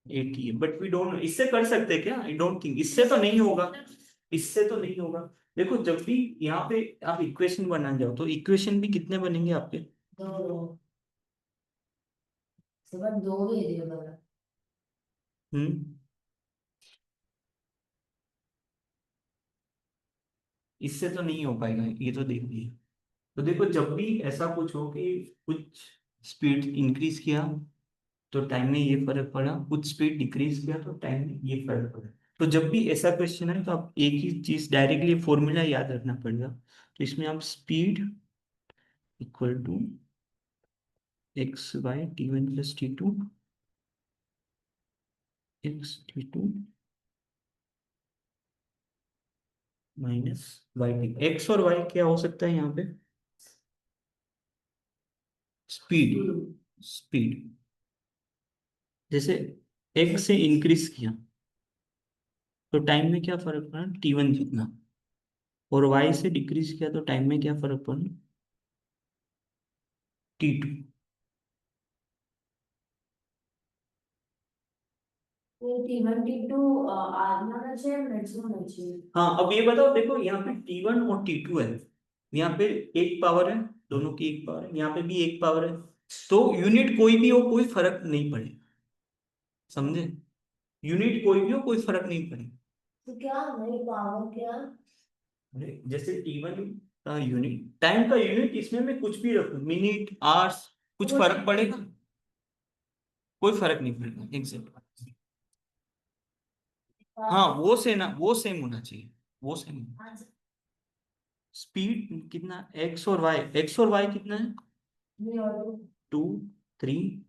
80 है, बट वी डोंट, इससे कर सकते हैं क्या, आई डोंट थिंक, इससे तो नहीं होगा, इससे तो नहीं होगा। देखो जब भी यहाँ पे आप इक्वेशन बना जाओ तो इक्वेशन भी कितने बनेंगे आपके, दो सुबह 2 वेरिएबल हम्म, इससे तो नहीं हो पाएगा, ये तो देख लिया। तो देखो जब भी ऐसा कुछ हो कि कुछ स्पीड इंक्रीज किया तो टाइम में ये फर्क पड़ा, कुछ स्पीड डिक्रीज किया तो टाइम में ये फर्क पड़ा। तो जब भी ऐसा क्वेश्चन है तो आप एक ही चीज डायरेक्टली फॉर्मूला याद रखना पड़ेगा। तो इसमें आप speed equal to x/t1 + t2 x t2 -yt। x और y क्या हो सकता है यहाँ पे, स्पीड, स्पीड। जैसे x से इंक्रीज किया तो टाइम में क्या फर्क पड़ा, t1 जितना। और y से डिक्रीज किया तो टाइम में क्या फर्क पड़ा, t2। T1 T2 आर्म होना चाहिए मिनट्स में होना चाहिए हाँ अब ये बताओ, देखो यहाँ पे t1 और t2 है, यहाँ पे एक पावर है, दोनों की एक पावर है, यहाँ पे भी एक पावर है, तो यूनिट कोई भी हो कोई फर्क नहीं पड़ेगा, समझे। यूनिट कोई भी हो कोई फर्क नहीं पड़ेगा। तो क्या नहीं पावर क्या अरे जैसे t1 का यूनिट, टाइम का यूनिट, इसमें मैं कुछ भी रखूं, मिनट आवर्स, कुछ फर्क पड़ेगा, कोई फर्क नहीं पड़ेगा एग्जैक्ट। हाँ वो से ना, वो सेम होना चाहिए, वो सेम। स्पीड कितना, एक्स और वाई, एक्स और वाई कितना है, नहीं और 2 3,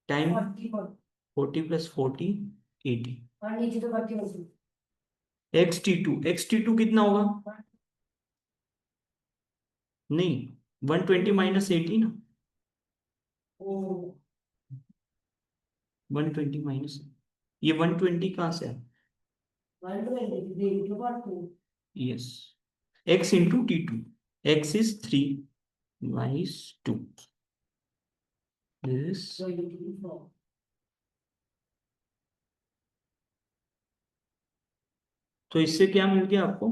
टाइम 40 40 + 40 80। और नीचे तो 40 होगी x t2 कितना होगा, नहीं 120 - 80 ना, ओ 120 माइनस, ये 120 कहाँ से है, 120 देख लो बात को yes, x × t2, x is 3, y is 2, this। 24 तो इससे क्या मिल गया आपको,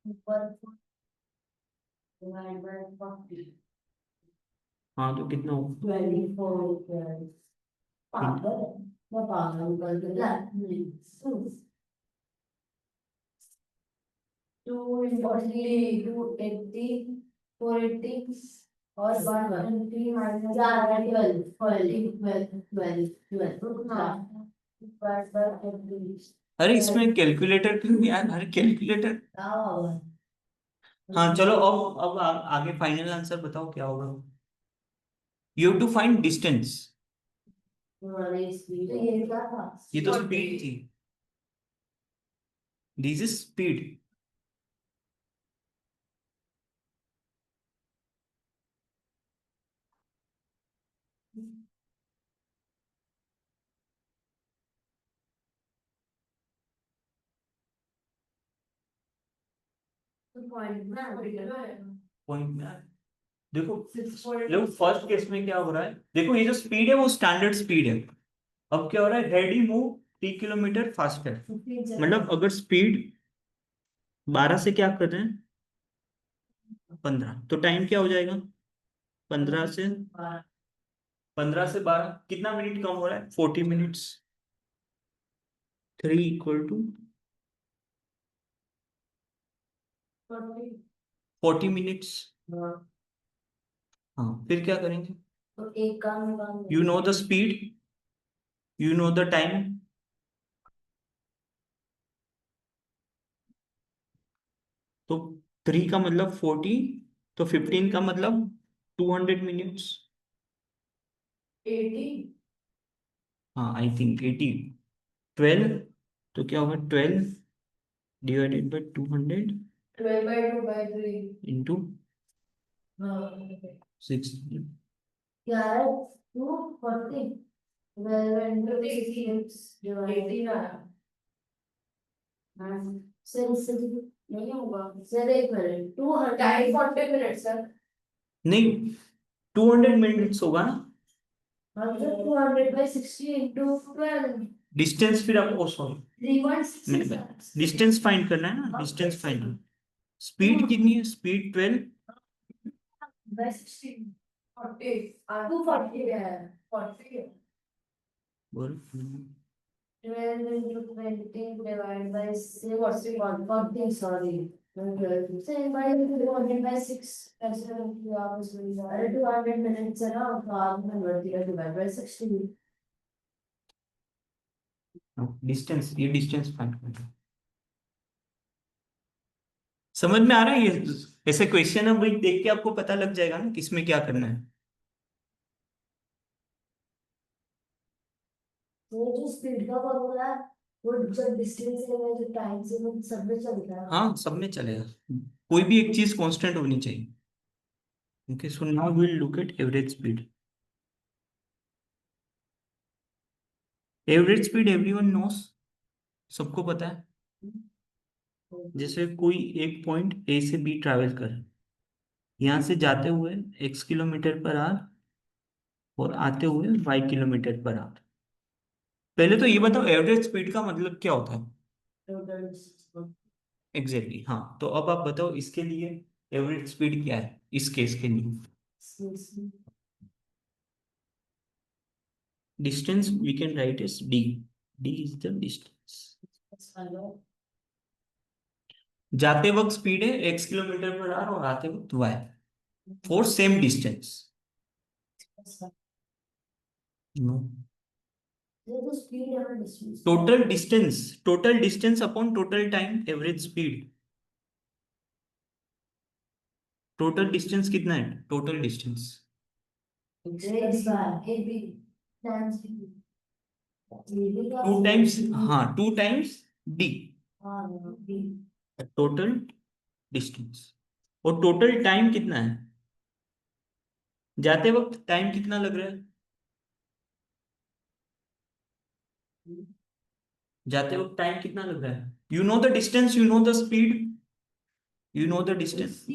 ऊपर डिवाइड बाय 40 हाँ तो कितना होगा 24 पागल है, मैं पागल कर दिया टू इम्पोर्टेंटली 280 480 और 120 माइनस 12 अरे इसमें कैलकुलेटर क्यों यार, अरे कैलकुलेटर। हाँ चलो अब आगे फाइनल आंसर बताओ क्या होगा। You have to find distance. ये क्या था ये तो स्पीड थी, दिस इज स्पीड। पॉइंट में देखो, देखो फर्स्ट केस में क्या हो रहा है, देखो ये जो स्पीड है वो स्टैंडर्ड स्पीड है। अब क्या हो रहा है, हेड ही मूव 3 किलोमीटर फास्टर। मतलब अगर स्पीड 12 से क्या कर रहे हैं 15, तो टाइम क्या हो जाएगा 15 से 12 कितना मिनट कम हो रहा है 40 मिनट्स। 3 equal to 40 minutes. हाँ फिर क्या करेंगे, तो एक काम you know the speed, you know the time, तो 3 का मतलब 40, तो 15 का मतलब 200 मिनट्स। 80 हाँ आई थिंक 80। 12, तो क्या होगा 12 divided by 200 12 by 2 by 3 into हाँ 6। क्या है 240 12 into 6 divided सर इससे नहीं होगा सर एक मिनट 200 40 मिनट सर नहीं 200 मिनट्स होगा ना, मतलब 200 by 60 into 12 डिस्टेंस फिर आपको सॉरी 3.6 डिस्टेंस फाइंड करना है ना, डिस्टेंस फाइंड। स्पीड कितनी है, स्पीड 12 by 60 40 240 है 40 है बोल 12 into 20 divided by 6 what's it 140 sorry 12 by 200 by 6 ऐसे कि आप इसमें अरे 200 मिनट्स है ना तो आप में बढ़ती है डिवाइड बाय 60 डिस्टेंस, ये डिस्टेंस फाइंड करना। समझ में आ रहा है ये, ऐसे क्वेश्चन है भाई देख के आपको पता लग जाएगा ना किसमें क्या करना है। तो जो स्पीड का फॉर्मूला है वो जब डिस्टेंस है जो टाइम से वो सब में चलता है हाँ सब में चलेगा, कोई भी एक चीज कांस्टेंट होनी चाहिए। Okay so now we will look at average speed. Average speed everyone knows, सबको पता है। जैसे कोई एक पॉइंट ए से बी ट्रैवल करे, यहाँ से जाते हुए x किलोमीटर पर आवर और आते हुए y किलोमीटर पर आवर। पहले तो ये बताओ एवरेज स्पीड का मतलब क्या होता है एग्जैक्टली हाँ, तो अब आप बताओ इसके लिए एवरेज स्पीड क्या है इस केस के लिए। Distance we can write is d, d is the distance. जाते वक्त स्पीड है x किलोमीटर पर आवर और आते वक्त y for same distance. No, ये तो स्पीड है ना distance total distance upon total time average speed. Total distance कितना है, टोटल डिस्टेंस टू टाइम्स, हाँ 2 टाइम्स d टोटल डिस्टेंस। और टोटल टाइम कितना है, जाते वक्त टाइम कितना लग रहा है, जाते वक्त टाइम कितना लग रहा है, you know the distance, you know the speed, you know the distance.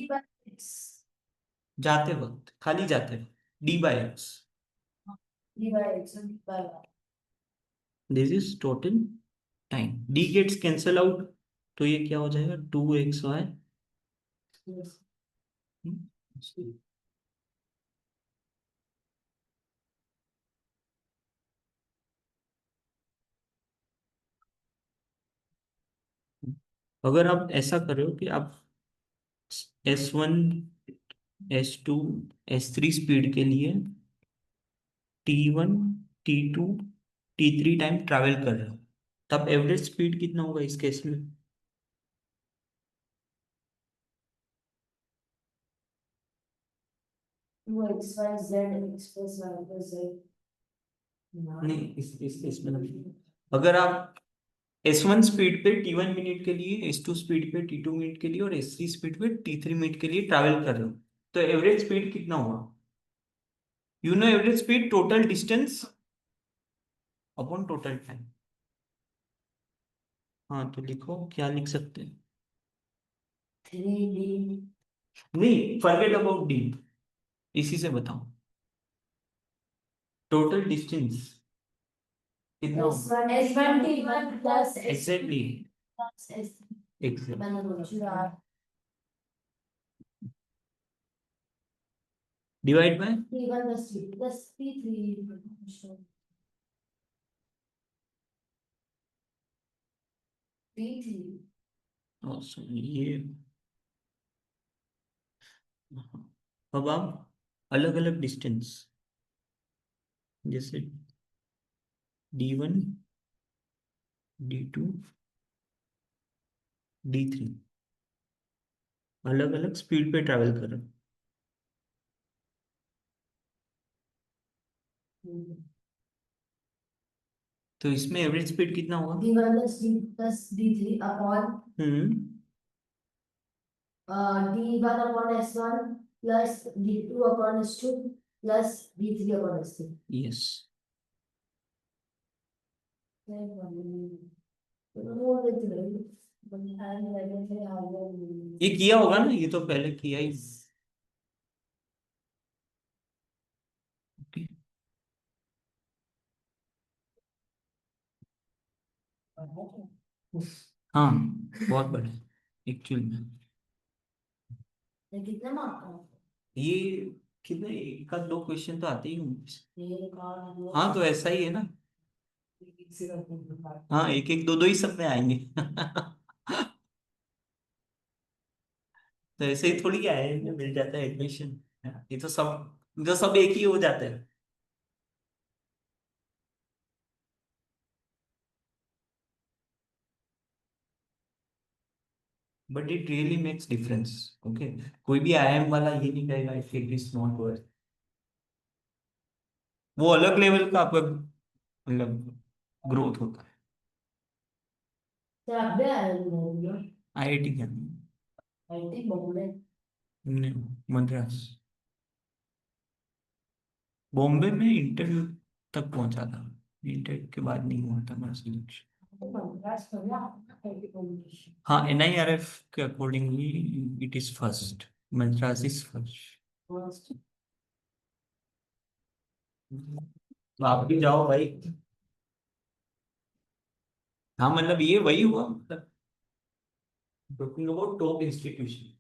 जाते वक्त, खाली जाते वक्त d by x, this is total time. d gets cancel out, तो ये क्या हो जाएगा 2xy Yes. हम्म। अगर आप ऐसा करो कि आप S1 S2 S3 स्पीड के लिए T1 T2 T3 time travel कर रहे हो, तब एवरेज स्पीड कितना होगा इस केस में? वो XYZ एक्सप्रेस वाला पर से नहीं, इस केस में नहीं। अगर आप S1 स्पीड पे T1 मिनट के लिए, S2 स्पीड पे T2 मिनट के लिए और S3 स्पीड पे T3 मिनट के लिए ट्रैवल कर रहे हो, तो एवरेज स्पीड कितना होगा? You know average speed total distance upon total time. हाँ, तो लिखो, क्या लिख सकते हैं? 3D नहीं, फॉरगेट अबाउट डी, इसी से बताओ टोटल डिस्टेंस कितना होगा? S1 T1 plus exactly, plus S exact मैंने बोला शुरा divide by T1 plus T2 plus T3 T3 ये। हाँ, अब आप अलग अलग डिस्टेंस, जैसे D1 D2 D3 अलग अलग स्पीड पे ट्रैवल कर रहे हो, तो इसमें एवरेज स्पीड कितना होगा? D1 plus D3 upon हम्म D1 upon S1 plus D2 upon S2 plus D3 upon S3 yes. ये किया होगा ना, ये तो पहले किया ही। Okay. हाँ, बहुत बड़ा एक्चुअल में। कितने मार्क का ये कितने, एक आध दो क्वेश्चन तो आते ही होंगे। ये कार्ड हाँ, तो ऐसा ही है ना। हाँ, एक एक दो दो ही सब में आएंगे। तो ऐसे ही थोड़ी आए मिल जाता है एडमिशन। ये तो सब एक ही हो जाता है। But it really makes difference. Okay, कोई भी IIM वाला ये नहीं कहेगा इट इज नॉट वर्थ। वो अलग लेवल का आपका मतलब ग्रोथ होता है। तो आप भी आए हो IIT क्या? आईटी बॉम्बे नहीं, मद्रास। बॉम्बे में इंटरव्यू तक पहुंचा था, इंटरव्यू के बाद नहीं हुआ था मेरा सिलेक्शन। मद्रास कर ना आईटी बॉम्बे हाँ, NIRF के accordingly it is first, Madras is first. तो आप भी जाओ भाई। हाँ, मतलब ये वही हुआ, मतलब टॉकिंग अबाउट टॉप इंस्टीट्यूशन।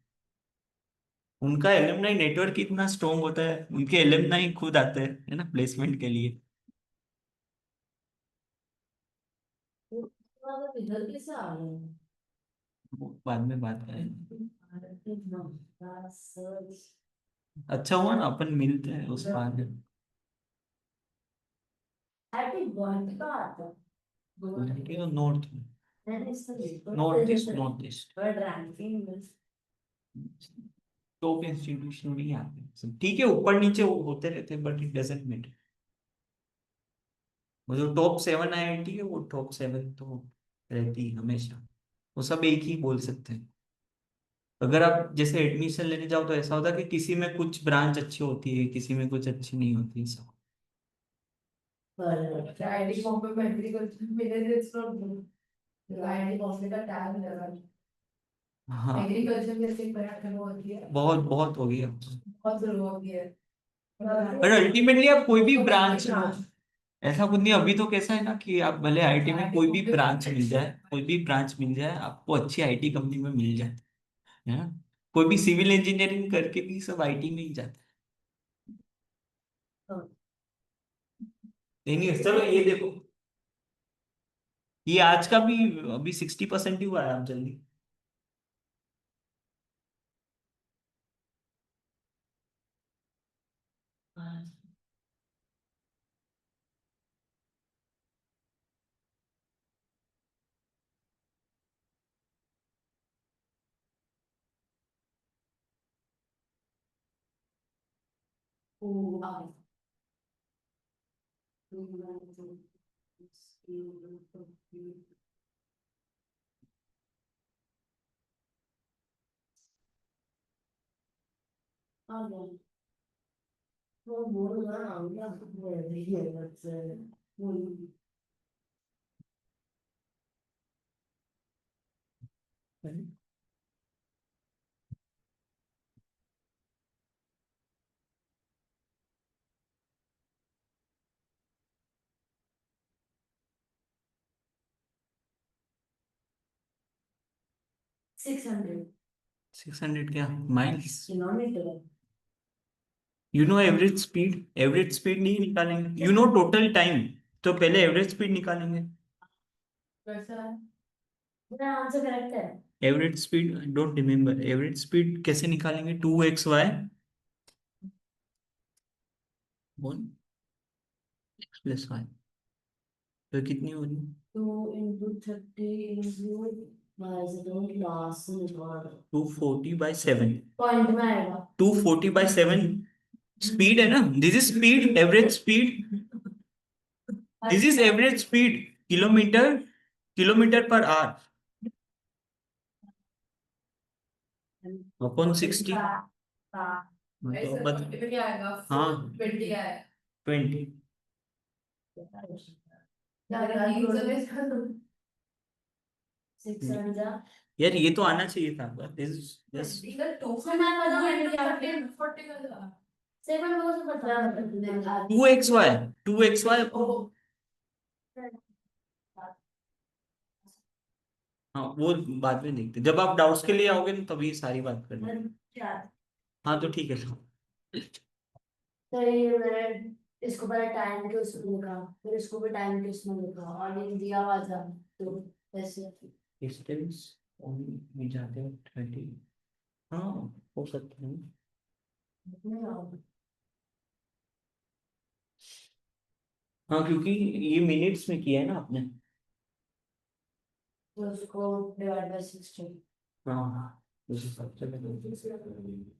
उनका एलुमनाई नेटवर्क इतना स्ट्रॉन्ग होता है, उनके एलुमनाई खुद आते हैं, है ना, प्लेसमेंट के लिए। इधर कैसे आ रहे हैं वो बाद में बात करें। आईटी मद्रास सर्च अच्छा हुआ ना अपन मिलते हैं उस बार। आईटी बॉम्बे का आता है नॉर्थ, मैंने इसका देखा north east, north east but ranking में टॉप इंस्टीट्यूशन भी आते हैं सब। ठीक है, ऊपर नीचे होते रहते हैं, बट इट डजेंट मैटर। वो जो टॉप 7 IIT है, वो टॉप 7 तो रहती है हमेशा। वो सब एक ही बोल सकते हैं। अगर आप जैसे एडमिशन लेने जाओ तो ऐसा होता है कि किसी में कुछ ब्रांच अच्छी होती है, किसी में कुछ अच्छी नहीं होती, सब। पर आईटी बॉम्बे में एग्रीकल्चर मेरे लिए it's not good IT Bombay का टाइम लगा हाँ, एग्रीकल्चर जैसे पढ़ाई वो होती है बहुत बहुत हो गया। बहुत जरूर होती है पर अल्टीमेटली आप कोई भी ब्रांच लो, ऐसा कुछ नहीं। अभी तो कैसा है ना कि आप भले IIT में कोई भी ब्रांच मिल जाए, कोई भी ब्रांच मिल जाए, आपको अच्छी IT कंपनी में मिल जाए, है ना। कोई भी सिविल इंजीनियरिंग करके भी सब आईटी में ही जाता हाँ। है। नहीं चलो ये देखो, ये आज का भी अभी 60% ही हुआ है, आप जल्दी। Wow. वो बोलना आऊंगा देखिए बच्चे बोल 600 600 क्या miles? Kilometre you know average speed नहीं निकालेंगे, यू नो टोटल टाइम, तो पहले एवरेज स्पीड निकालेंगे। कैसा है मेरा आंसर करेक्ट है average speed don't remember, average speed कैसे निकालेंगे? 2xy one x plus Y, तो कितनी होगी? 2 into 30 into I don't last निकाल 240/7। पॉइंट में आएगा 240/7 स्पीड है ना, this is speed, average speed, this is average speed, kilometre kilometre per our upon 60। हाँ 20। यार ये तो आना चाहिए था, दिस दिस 2xy 2xy। हाँ वो बाद में देखते, जब आप डाउट्स के लिए आओगे ना तभी सारी बात करनी। हाँ तो ठीक है। तो ये मैंने इसको पहले टाइम के उसमें लिखा फिर इसको भी टाइम के उसमें लिखा और ये दिया हुआ था तो ऐसे डिस्टेंस में जाते हो 30। हाँ हो सकता है। नहीं आओ। हाँ क्योंकि ये मिनट्स में किया है ना आपने। तो उसको डिवाइड बाय 60 हाँ उस हिसाब से करेंगे।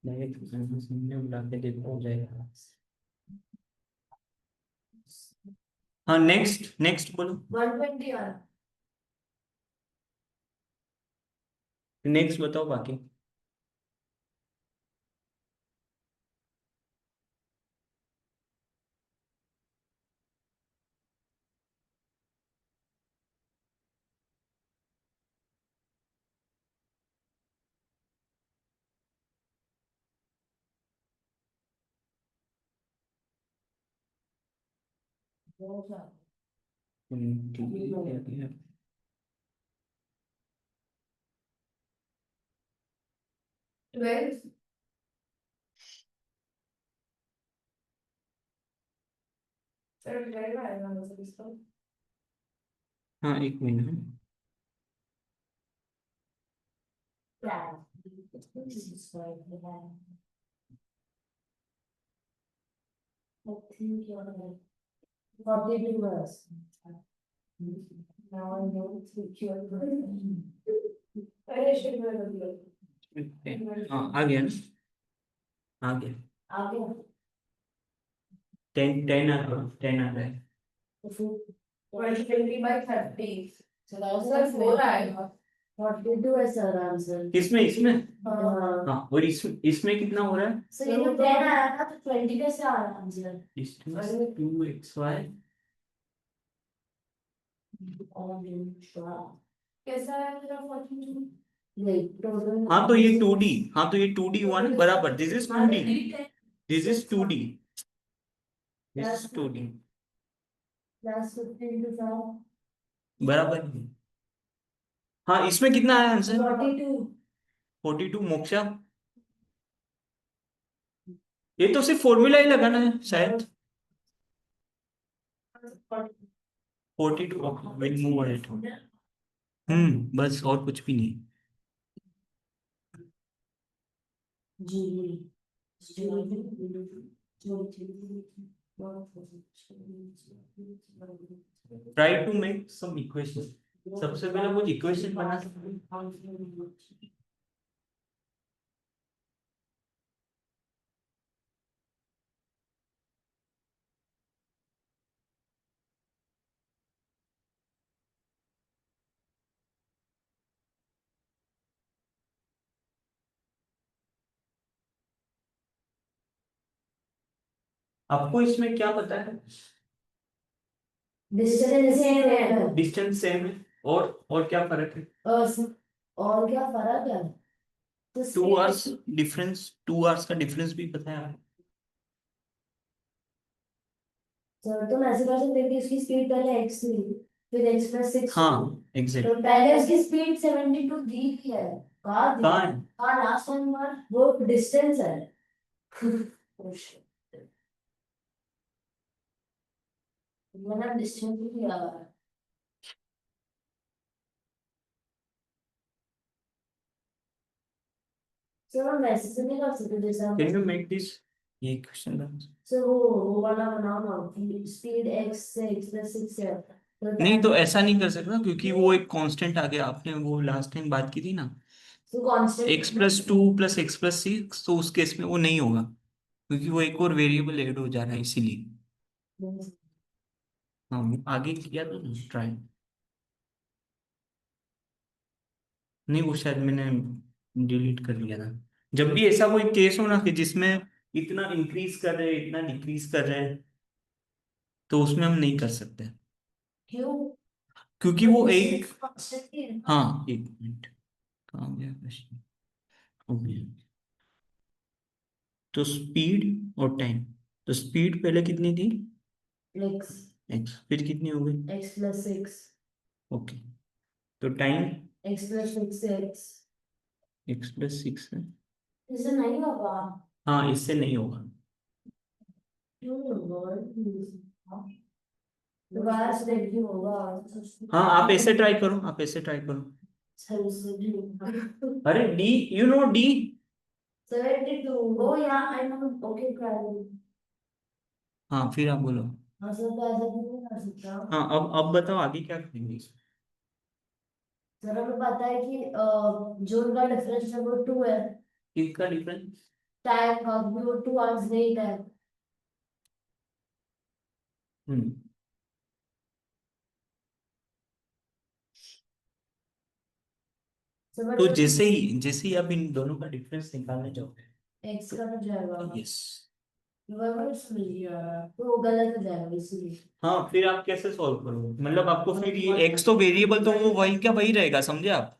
डायरेक्ट सामने बुला के देखो हो जाएगा। हाँ नेक्स्ट नेक्स्ट बोलो, 120 और नेक्स्ट बताओ बाकी। ठीक है क्या किया? 12 सर 12 आएगा मुझे इसका हाँ एक minute. yeah this is why we have I think you're 42 hours now I know it's your अरे शुरू कर दिया हाँ आ गया ना, आ गया। आगे 10 आ रहा है, 10 आ रहा है। तो फिर 20/30 so that was sir like 4 आएगा 42 है सर आंसर किसमें इसमें? हाँ हाँ और इसमें कितना हो रहा है? so ये तो 10 आया था तो 20 कैसे आ रहा आंसर डिस्टेंस 2xy। कैसा है मेरा 42 नहीं टोटल हाँ तो ये 2D, हाँ तो ये 2D हुआ ना बराबर, this is 2D, this is 2D, this is 2D। Plus 15 to 5 बराबर है। हाँ, इसमें कितना आया आंसर? 42 42। मोक्षा, ये तो सिर्फ फॉर्मूला ही लगाना है शायद। 42, विल मूव अहेड। बस और कुछ भी नहीं। जी try to make some equation. सबसे पहले कुछ इक्वेशन बना सकते हैं। आपको इसमें क्या पता है? डिस्टेंस सेम है डिस्टेंस सेम है, और क्या फर्क है? और क्या फर्क है? तो 2 आवर्स डिफरेंस, 2 आवर्स का डिफरेंस भी पता है आपको? सर तुम ऐसे कर सकते हो कि उसकी स्पीड पहले x थी फिर x प्लस 6 हाँ एग्जैक्ट। तो पहले उसकी स्पीड 72 दी थी है कहाँ दी कहाँ है? हाँ लास्ट वन बार वो डिस्टेंस है Oh shit. मैंने डिस्टेंस भी किया है सर हम वैसे से नहीं कर सकते जैसे हम कैन यू मेक दिस, ये क्वेश्चन? सर वो वाला बनाओ ना कि स्पीड x से x प्लस 6 है तो नहीं तो ऐसा नहीं कर सकता, क्योंकि वो एक कांस्टेंट आ गया। आपने वो लास्ट टाइम बात की थी ना, तो कांस्टेंट x+2 प्लस x+6, तो उस केस में वो नहीं होगा, क्योंकि वो एक और वेरिएबल ऐड हो जा रहा है इसीलिए। हाँ, वो आगे किया था ना ट्राई। नहीं, वो शायद मैंने डिलीट कर दिया था। जब भी ऐसा कोई केस हो ना कि जिसमें इतना इंक्रीज कर रहे हैं इतना डिक्रीज कर रहे हैं, तो उसमें हम नहीं कर सकते, क्यों क्योंकि वो एक। कांस्टेंट ही है ना हाँ, एक मिनट, कहाँ गया क्वेश्चन? हो गया। तो स्पीड और टाइम, तो स्पीड पहले कितनी थी? x एक्स, फिर कितनी हो गई? x प्लस 6 ओके, तो टाइम x प्लस 6 से x x+6 है। इसे नहीं होगा हाँ, इससे नहीं होगा। क्यों होगा दोबारा से देखिए होगा हाँ, आप ऐसे ट्राई करो, आप ऐसे ट्राई करो। सही से भी अरे डी, यू नो डी। 72 ओ या आई नो ओके कर हाँ, फिर आप बोलो। हाँ सर तो ऐसा भी नहीं कर सकता हाँ, अब बताओ आगे क्या करेंगे। सर हमें पता है कि जो उनका डिफरेंस है वो 2 है किसका डिफरेंस? टाइम का भी वो 2 आवर्स नहीं है हम्म सर तो जैसे ही आप इन दोनों का डिफरेंस निकालने जाओगे, एक्स का हो जाएगा यस। वह समझ गया तो वो गलत हो जाएगा इसीलिए हाँ, फिर आप कैसे सॉल्व करोगे? मतलब आपको फिर ये एक्स तो वेरिएबल, तो वो वही क्या वही रहेगा, समझे आप?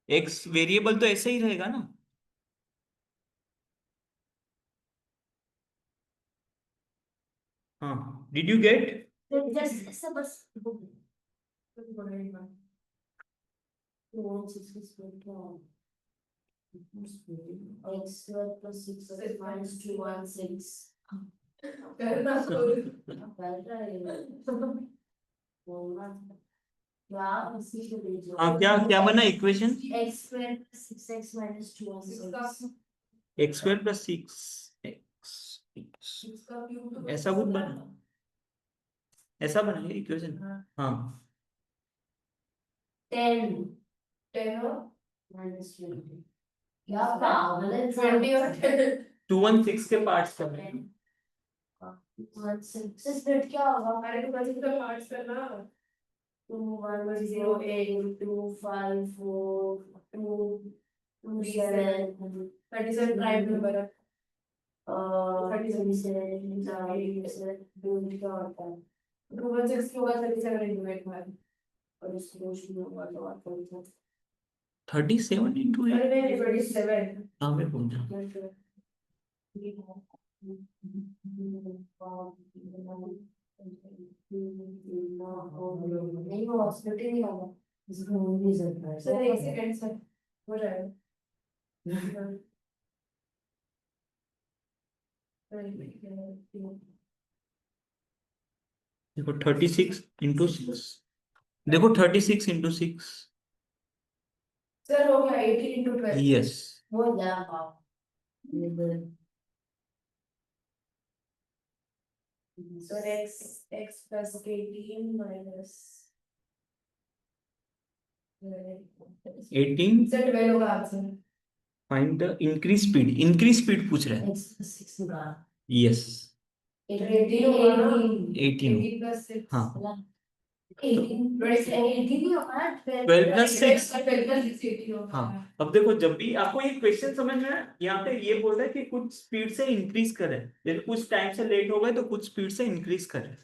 एक्स वेरिएबल तो ऐसे ही रहेगा ना। हाँ, डिड यू गेट? तो जस्ट ऐसा बस तो इसकी स्पीड क्या है x square plus 6 minus 216 करना कर रहा है बोलना क्या उसी को भेजो हाँ, क्या क्या बना equation? x square plus 6x minus 216 x² + 6x, इसका क्यूब ऐसा कुछ बना, ऐसा बना ये इक्वेशन। हाँ, 10 10 और minus 20 क्या पागल है 20 और 10 216 के पार्ट्स कर रहे हैं। 16 से स्प्लिट क्या होगा अरे तो बस इसका पार्ट्स करना 2 1 0 8 2 5 4 2 2 7 37 प्राइम नंबर है 37 क्या होता है 216 के बाद 37 इंटू और इसको रोशनी होगा तो आपको 37 इंटू अरे 8। नहीं 27 हाँ, मैं बोल रहा हूँ। नहीं वो हॉस्पिटल नहीं होगा, इसको हो नहीं सकता है। सर एक सेकंड सर, हो जाएगा। देखो 36 × 6, देखो 36 × 6, सर हो गया 18 × 12। यस। हो गया आप sir x plus 18 minus 18, sir 12 होगा answer. Find the increase speed पूछ रहा है। x6 का यस 18 18, plus 6 हाँ 18 नहीं होगा 12 + 6, 12 plus 6 18 होगा। हाँ। अब देखो जब भी आपको ये क्वेश्चन समझ में आया, यहाँ पे ये बोल रहा है कि कुछ स्पीड से इंक्रीज करे, जैसे कुछ टाइम से लेट हो गए तो कुछ स्पीड से इंक्रीज करे।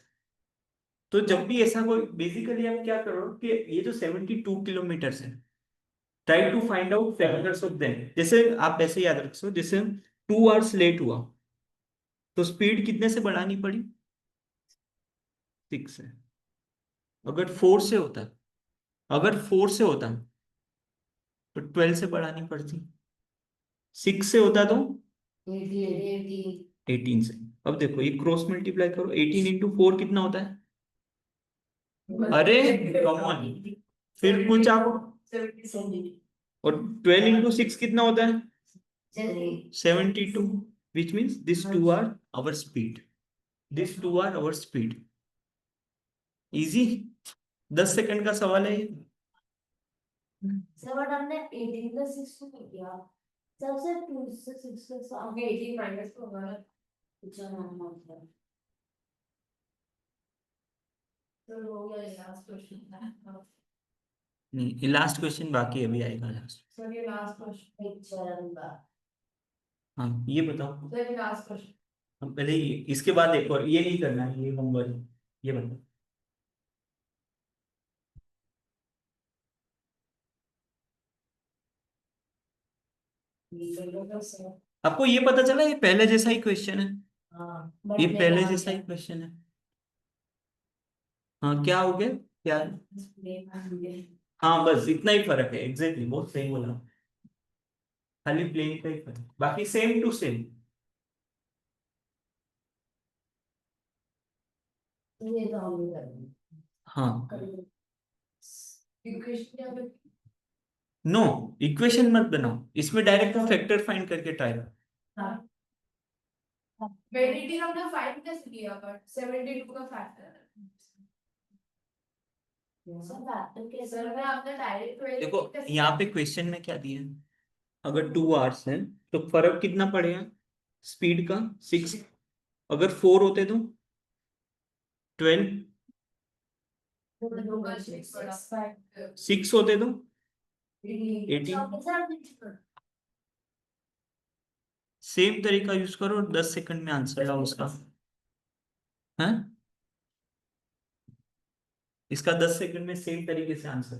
तो जब भी ऐसा कोई, बेसिकली आप क्या करो कि ये जो 72 किलोमीटर है, try to find out factors of them. जैसे आप ऐसे याद रखो, जैसे 2 आवर्स लेट हुआ तो स्पीड कितने से बढ़ानी पड़ी, 6 से। अगर 4 से होता, अगर 4 से होता तो 12 से बढ़ानी पड़ती, 6 से होता तो 18 से। अब देखो ये क्रॉस मल्टीप्लाई करो, 18 × 4 कितना होता है, अरे कम ऑन, फिर कुछ आप, और 12 × 6 कितना होता है, 72, which means these two are our speed, these two are our speed. Easy, 10 second का सवाल है ये। सर बट हमने 18 का 6 को नहीं किया, सबसे 2 से 6 का आगे 18 माइनस होगा ना। अच्छा हाँ सर हो गया लास्ट क्वेश्चन। नहीं, ये लास्ट क्वेश्चन बाकी अभी आएगा लास्ट। सर ये लास्ट क्वेश्चन। एक चरण का हाँ ये बताओ, सर ये लास्ट क्वेश्चन। हम पहले इसके बाद एक और, ये नहीं करना है, ये होमवर्क, ये बताओ। आपको ये पता चला ये पहले जैसा ही क्वेश्चन है, हाँ ये पहले जैसा ही क्वेश्चन है। हाँ क्या हो गया, क्या, हाँ बस इतना ही फर्क है, एग्जैक्टली बहुत सही बोला, खाली प्लेन का ही फर्क, बाकी सेम टू सेम। ये तो हम नहीं करेंगे हाँ इक्वेशन क्या है? नो, इक्वेशन मत बनाओ, इसमें डायरेक्ट फैक्टर फाइंड करके ट्राई करो। हाँ वेरिटी हमने फाइंड कैसे किया, बट 72 का फैक्टर। सब फैक्टर के सर मैं आपने डायरेक्ट देखो यहाँ पे क्वेश्चन में क्या दिया है, अगर 2 आवर्स है तो फर्क कितना पड़ेगा स्पीड का, 6। अगर 4 होते तो 12, 6 होते तो 18। सेम तरीका यूज करो, 10 सेकंड में आंसर लाओ उसका, है इसका 10 सेकंड में सेम तरीके से आंसर।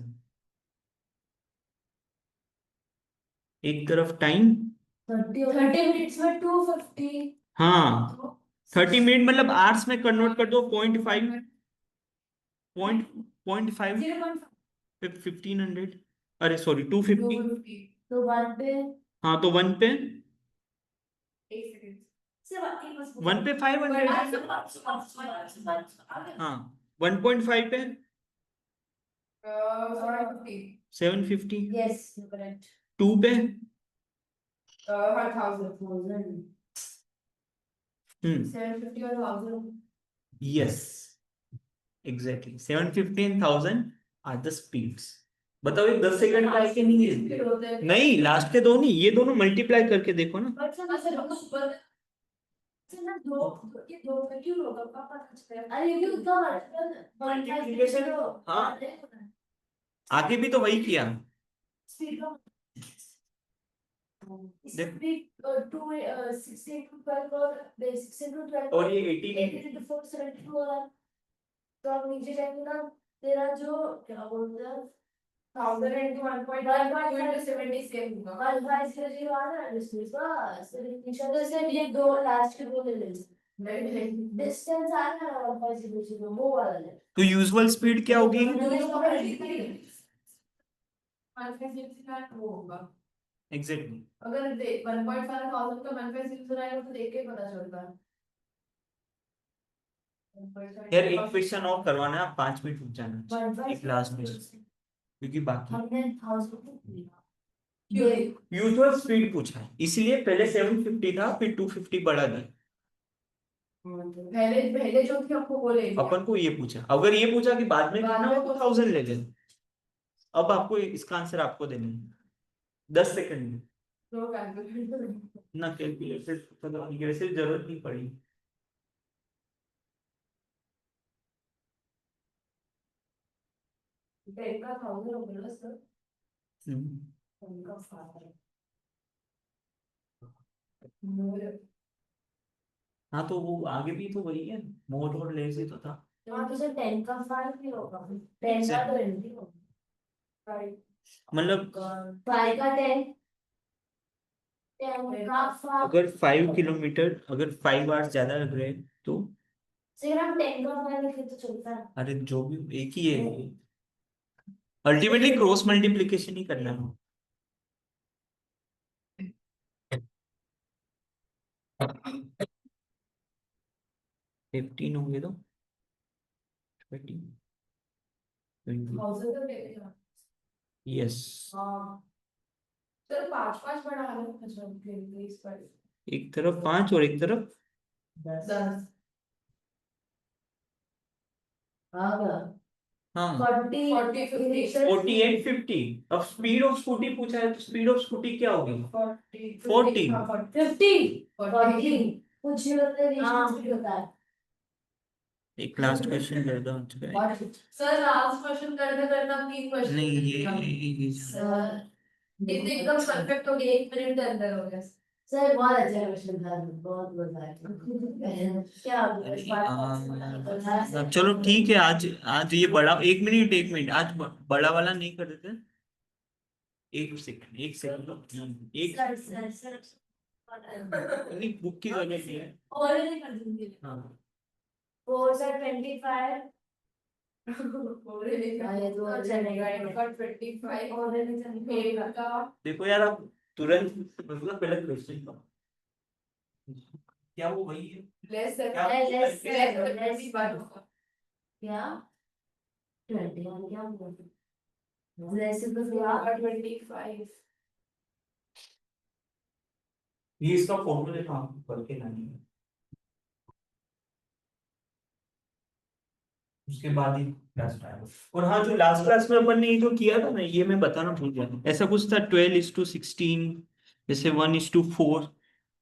एक तरफ टाइम, 30 मिनट्स में 250। हाँ 30 मिनट मतलब आवर्स में कन्वर्ट कर दो, 0.5, 0.5 पे 1500, अरे सॉरी 250, तो वन पे हाँ तो 1 पे, एक सेकंड। 1 पे 500, हाँ 1.5 पे 750, यस करेक्ट 2 पे 1000 हम्म 750 और 1000। Yes exactly 715,000 are the speeds. बताओ ये 10 सेकंड का है कि नहीं है? नहीं लास्ट के दो नहीं, ये दोनों मल्टीप्लाई करके देखो ना। क्यों होगा पापा अरे ये उतना मल्टीप्लिकेशन, हाँ आगे भी तो वही किया। और ये 18 तो अब नीचे जाएंगे ना, तेरा जो क्या बोलते हैं 1000 into 1.5 into 70 सेम होगा। बस इसका जीरो आ रहा है इसमें, बस नीचे तो से ये दो लास्ट के दो ले लेंगे। डिस्टेंस आ रहा है 1.00 वो वाला है। तो यूजुअल स्पीड क्या होगी? वो होगा एग्जैक्टली अगर 1.5 का 1.00 आएगा तो देख के पता चलता है। यार एक क्वेश्चन और करवाना है, आप 5 मिनट रुक जाना, एक लास्ट क्वेश्चन, क्योंकि बाकी हमने 1000 यूजुअल स्पीड पूछा है, इसलिए पहले 750 था, फिर 250 बढ़ा दिया। पहले पहले जो थी आपको बोले अपन को ये पूछा, अगर ये पूछा कि बाद में कितना हो तो 1000 ले लेना। अब आपको इसका आंसर आपको देना है 10 सेकंड में। तो कैलकुलेटर ना कैलकुलेटर वैसे जरूरत नहीं पड़ी। टेन का 1000 हो गया सर। हम्म। 10 का 5 हाँ तो वो आगे भी तो वही है, मोड और लेस ही तो था। हाँ तो सर 10 का 5 भी होगा 10 का 20 होगा मतलब 5 का 10 10 का 5 अगर 5 किलोमीटर, अगर 5 आवर्स ज्यादा लग रहे हैं तो सर हम 10 का 5 लिखे तो चलता है। अरे जो भी एक ही है, अल्टीमेटली क्रॉस मल्टीप्लिकेशन ही करना है। 15 होंगे तो 20 20 1000 तो लेगा यस। हाँ सर 5 बढ़ा लो अच्छा प्लीज पर एक तरफ 5 और एक तरफ 10 हाँ हाँ 40 48 50। अब स्पीड ऑफ स्कूटी पूछा है तो स्पीड ऑफ स्कूटी क्या होगी? 40 50 कुछ मतलब होता है। एक लास्ट क्वेश्चन कर दो सर लास्ट क्वेश्चन करते करते हम 3 क्वेश्चन नहीं ये सर ये तो एकदम परफेक्ट हो गया 1 मिनट के अंदर हो गया सर बहुत अच्छा क्वेश्चन था बहुत मजा आया क्या चलो ठीक है, आज आज ये बड़ा 1 मिनट आज बड़ा वाला नहीं कर देते। 1 सेकंड 1 सेकंड एक सर सर सर नहीं, बुक की जरूरत नहीं है। और नहीं कर दूंगी हाँ 4 सर 25 ये तो चलेगा इनका 25 और नहीं चलेगा देखो यार, आप तुरंत मतलब पहले क्वेश्चन का क्या वो वही है लेस क्या लेस लेस क्या 21 क्या होगा लेस तो क्या 25 ये इसका फॉर्मूला था, पढ़ के लानी है उसके बाद ही क्लास आएगा। और हाँ, जो लास्ट क्लास में अपन ने ये जो किया था ना, ये मैं बताना भूल गया, ऐसा कुछ था 12:16, जैसे 1:4,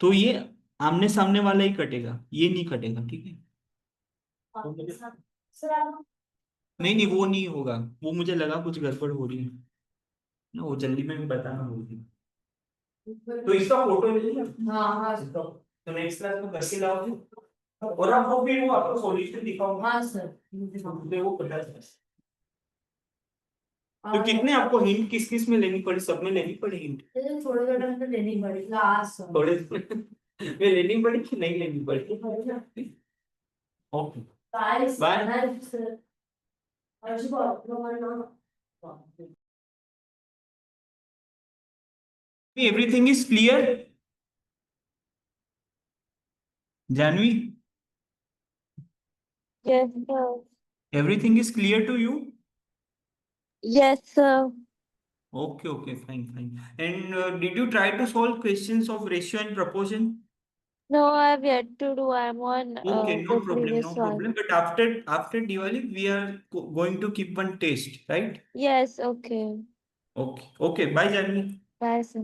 तो ये आमने सामने वाला ही कटेगा, ये नहीं कटेगा, ठीक है? सर आप नहीं नहीं वो नहीं होगा, वो मुझे लगा कुछ गड़बड़ हो रही है ना, वो जल्दी में भी बताना भूल गया। तो इसका फोटो ले लिया? हाँ हाँ तो नेक्स्ट क्लास में करके लाओगे और आप वो फिर वो आपको सॉल्यूशन दिखाओगे। हाँ सर मुझे वो पता है। तो कितने आपको हिंट किस किस में लेनी पड़ी? सब में लेनी पड़ी हिंट? थोड़े थोड़े में लेनी पड़ी लास्ट थोड़े में लेनी पड़ी कि नहीं लेनी पड़ी? Okay bye. Everything is clear Janvi? Yes, sir. Everything is clear to you? Yes, sir. Okay, fine. And did you try to solve questions of ratio and proportion? No, I have yet to do. I'm on Okay, the no previous one. problem. But after Diwali, we are going to keep one test, right? Yes, okay. Okay. Bye, Janvi. Bye, sir.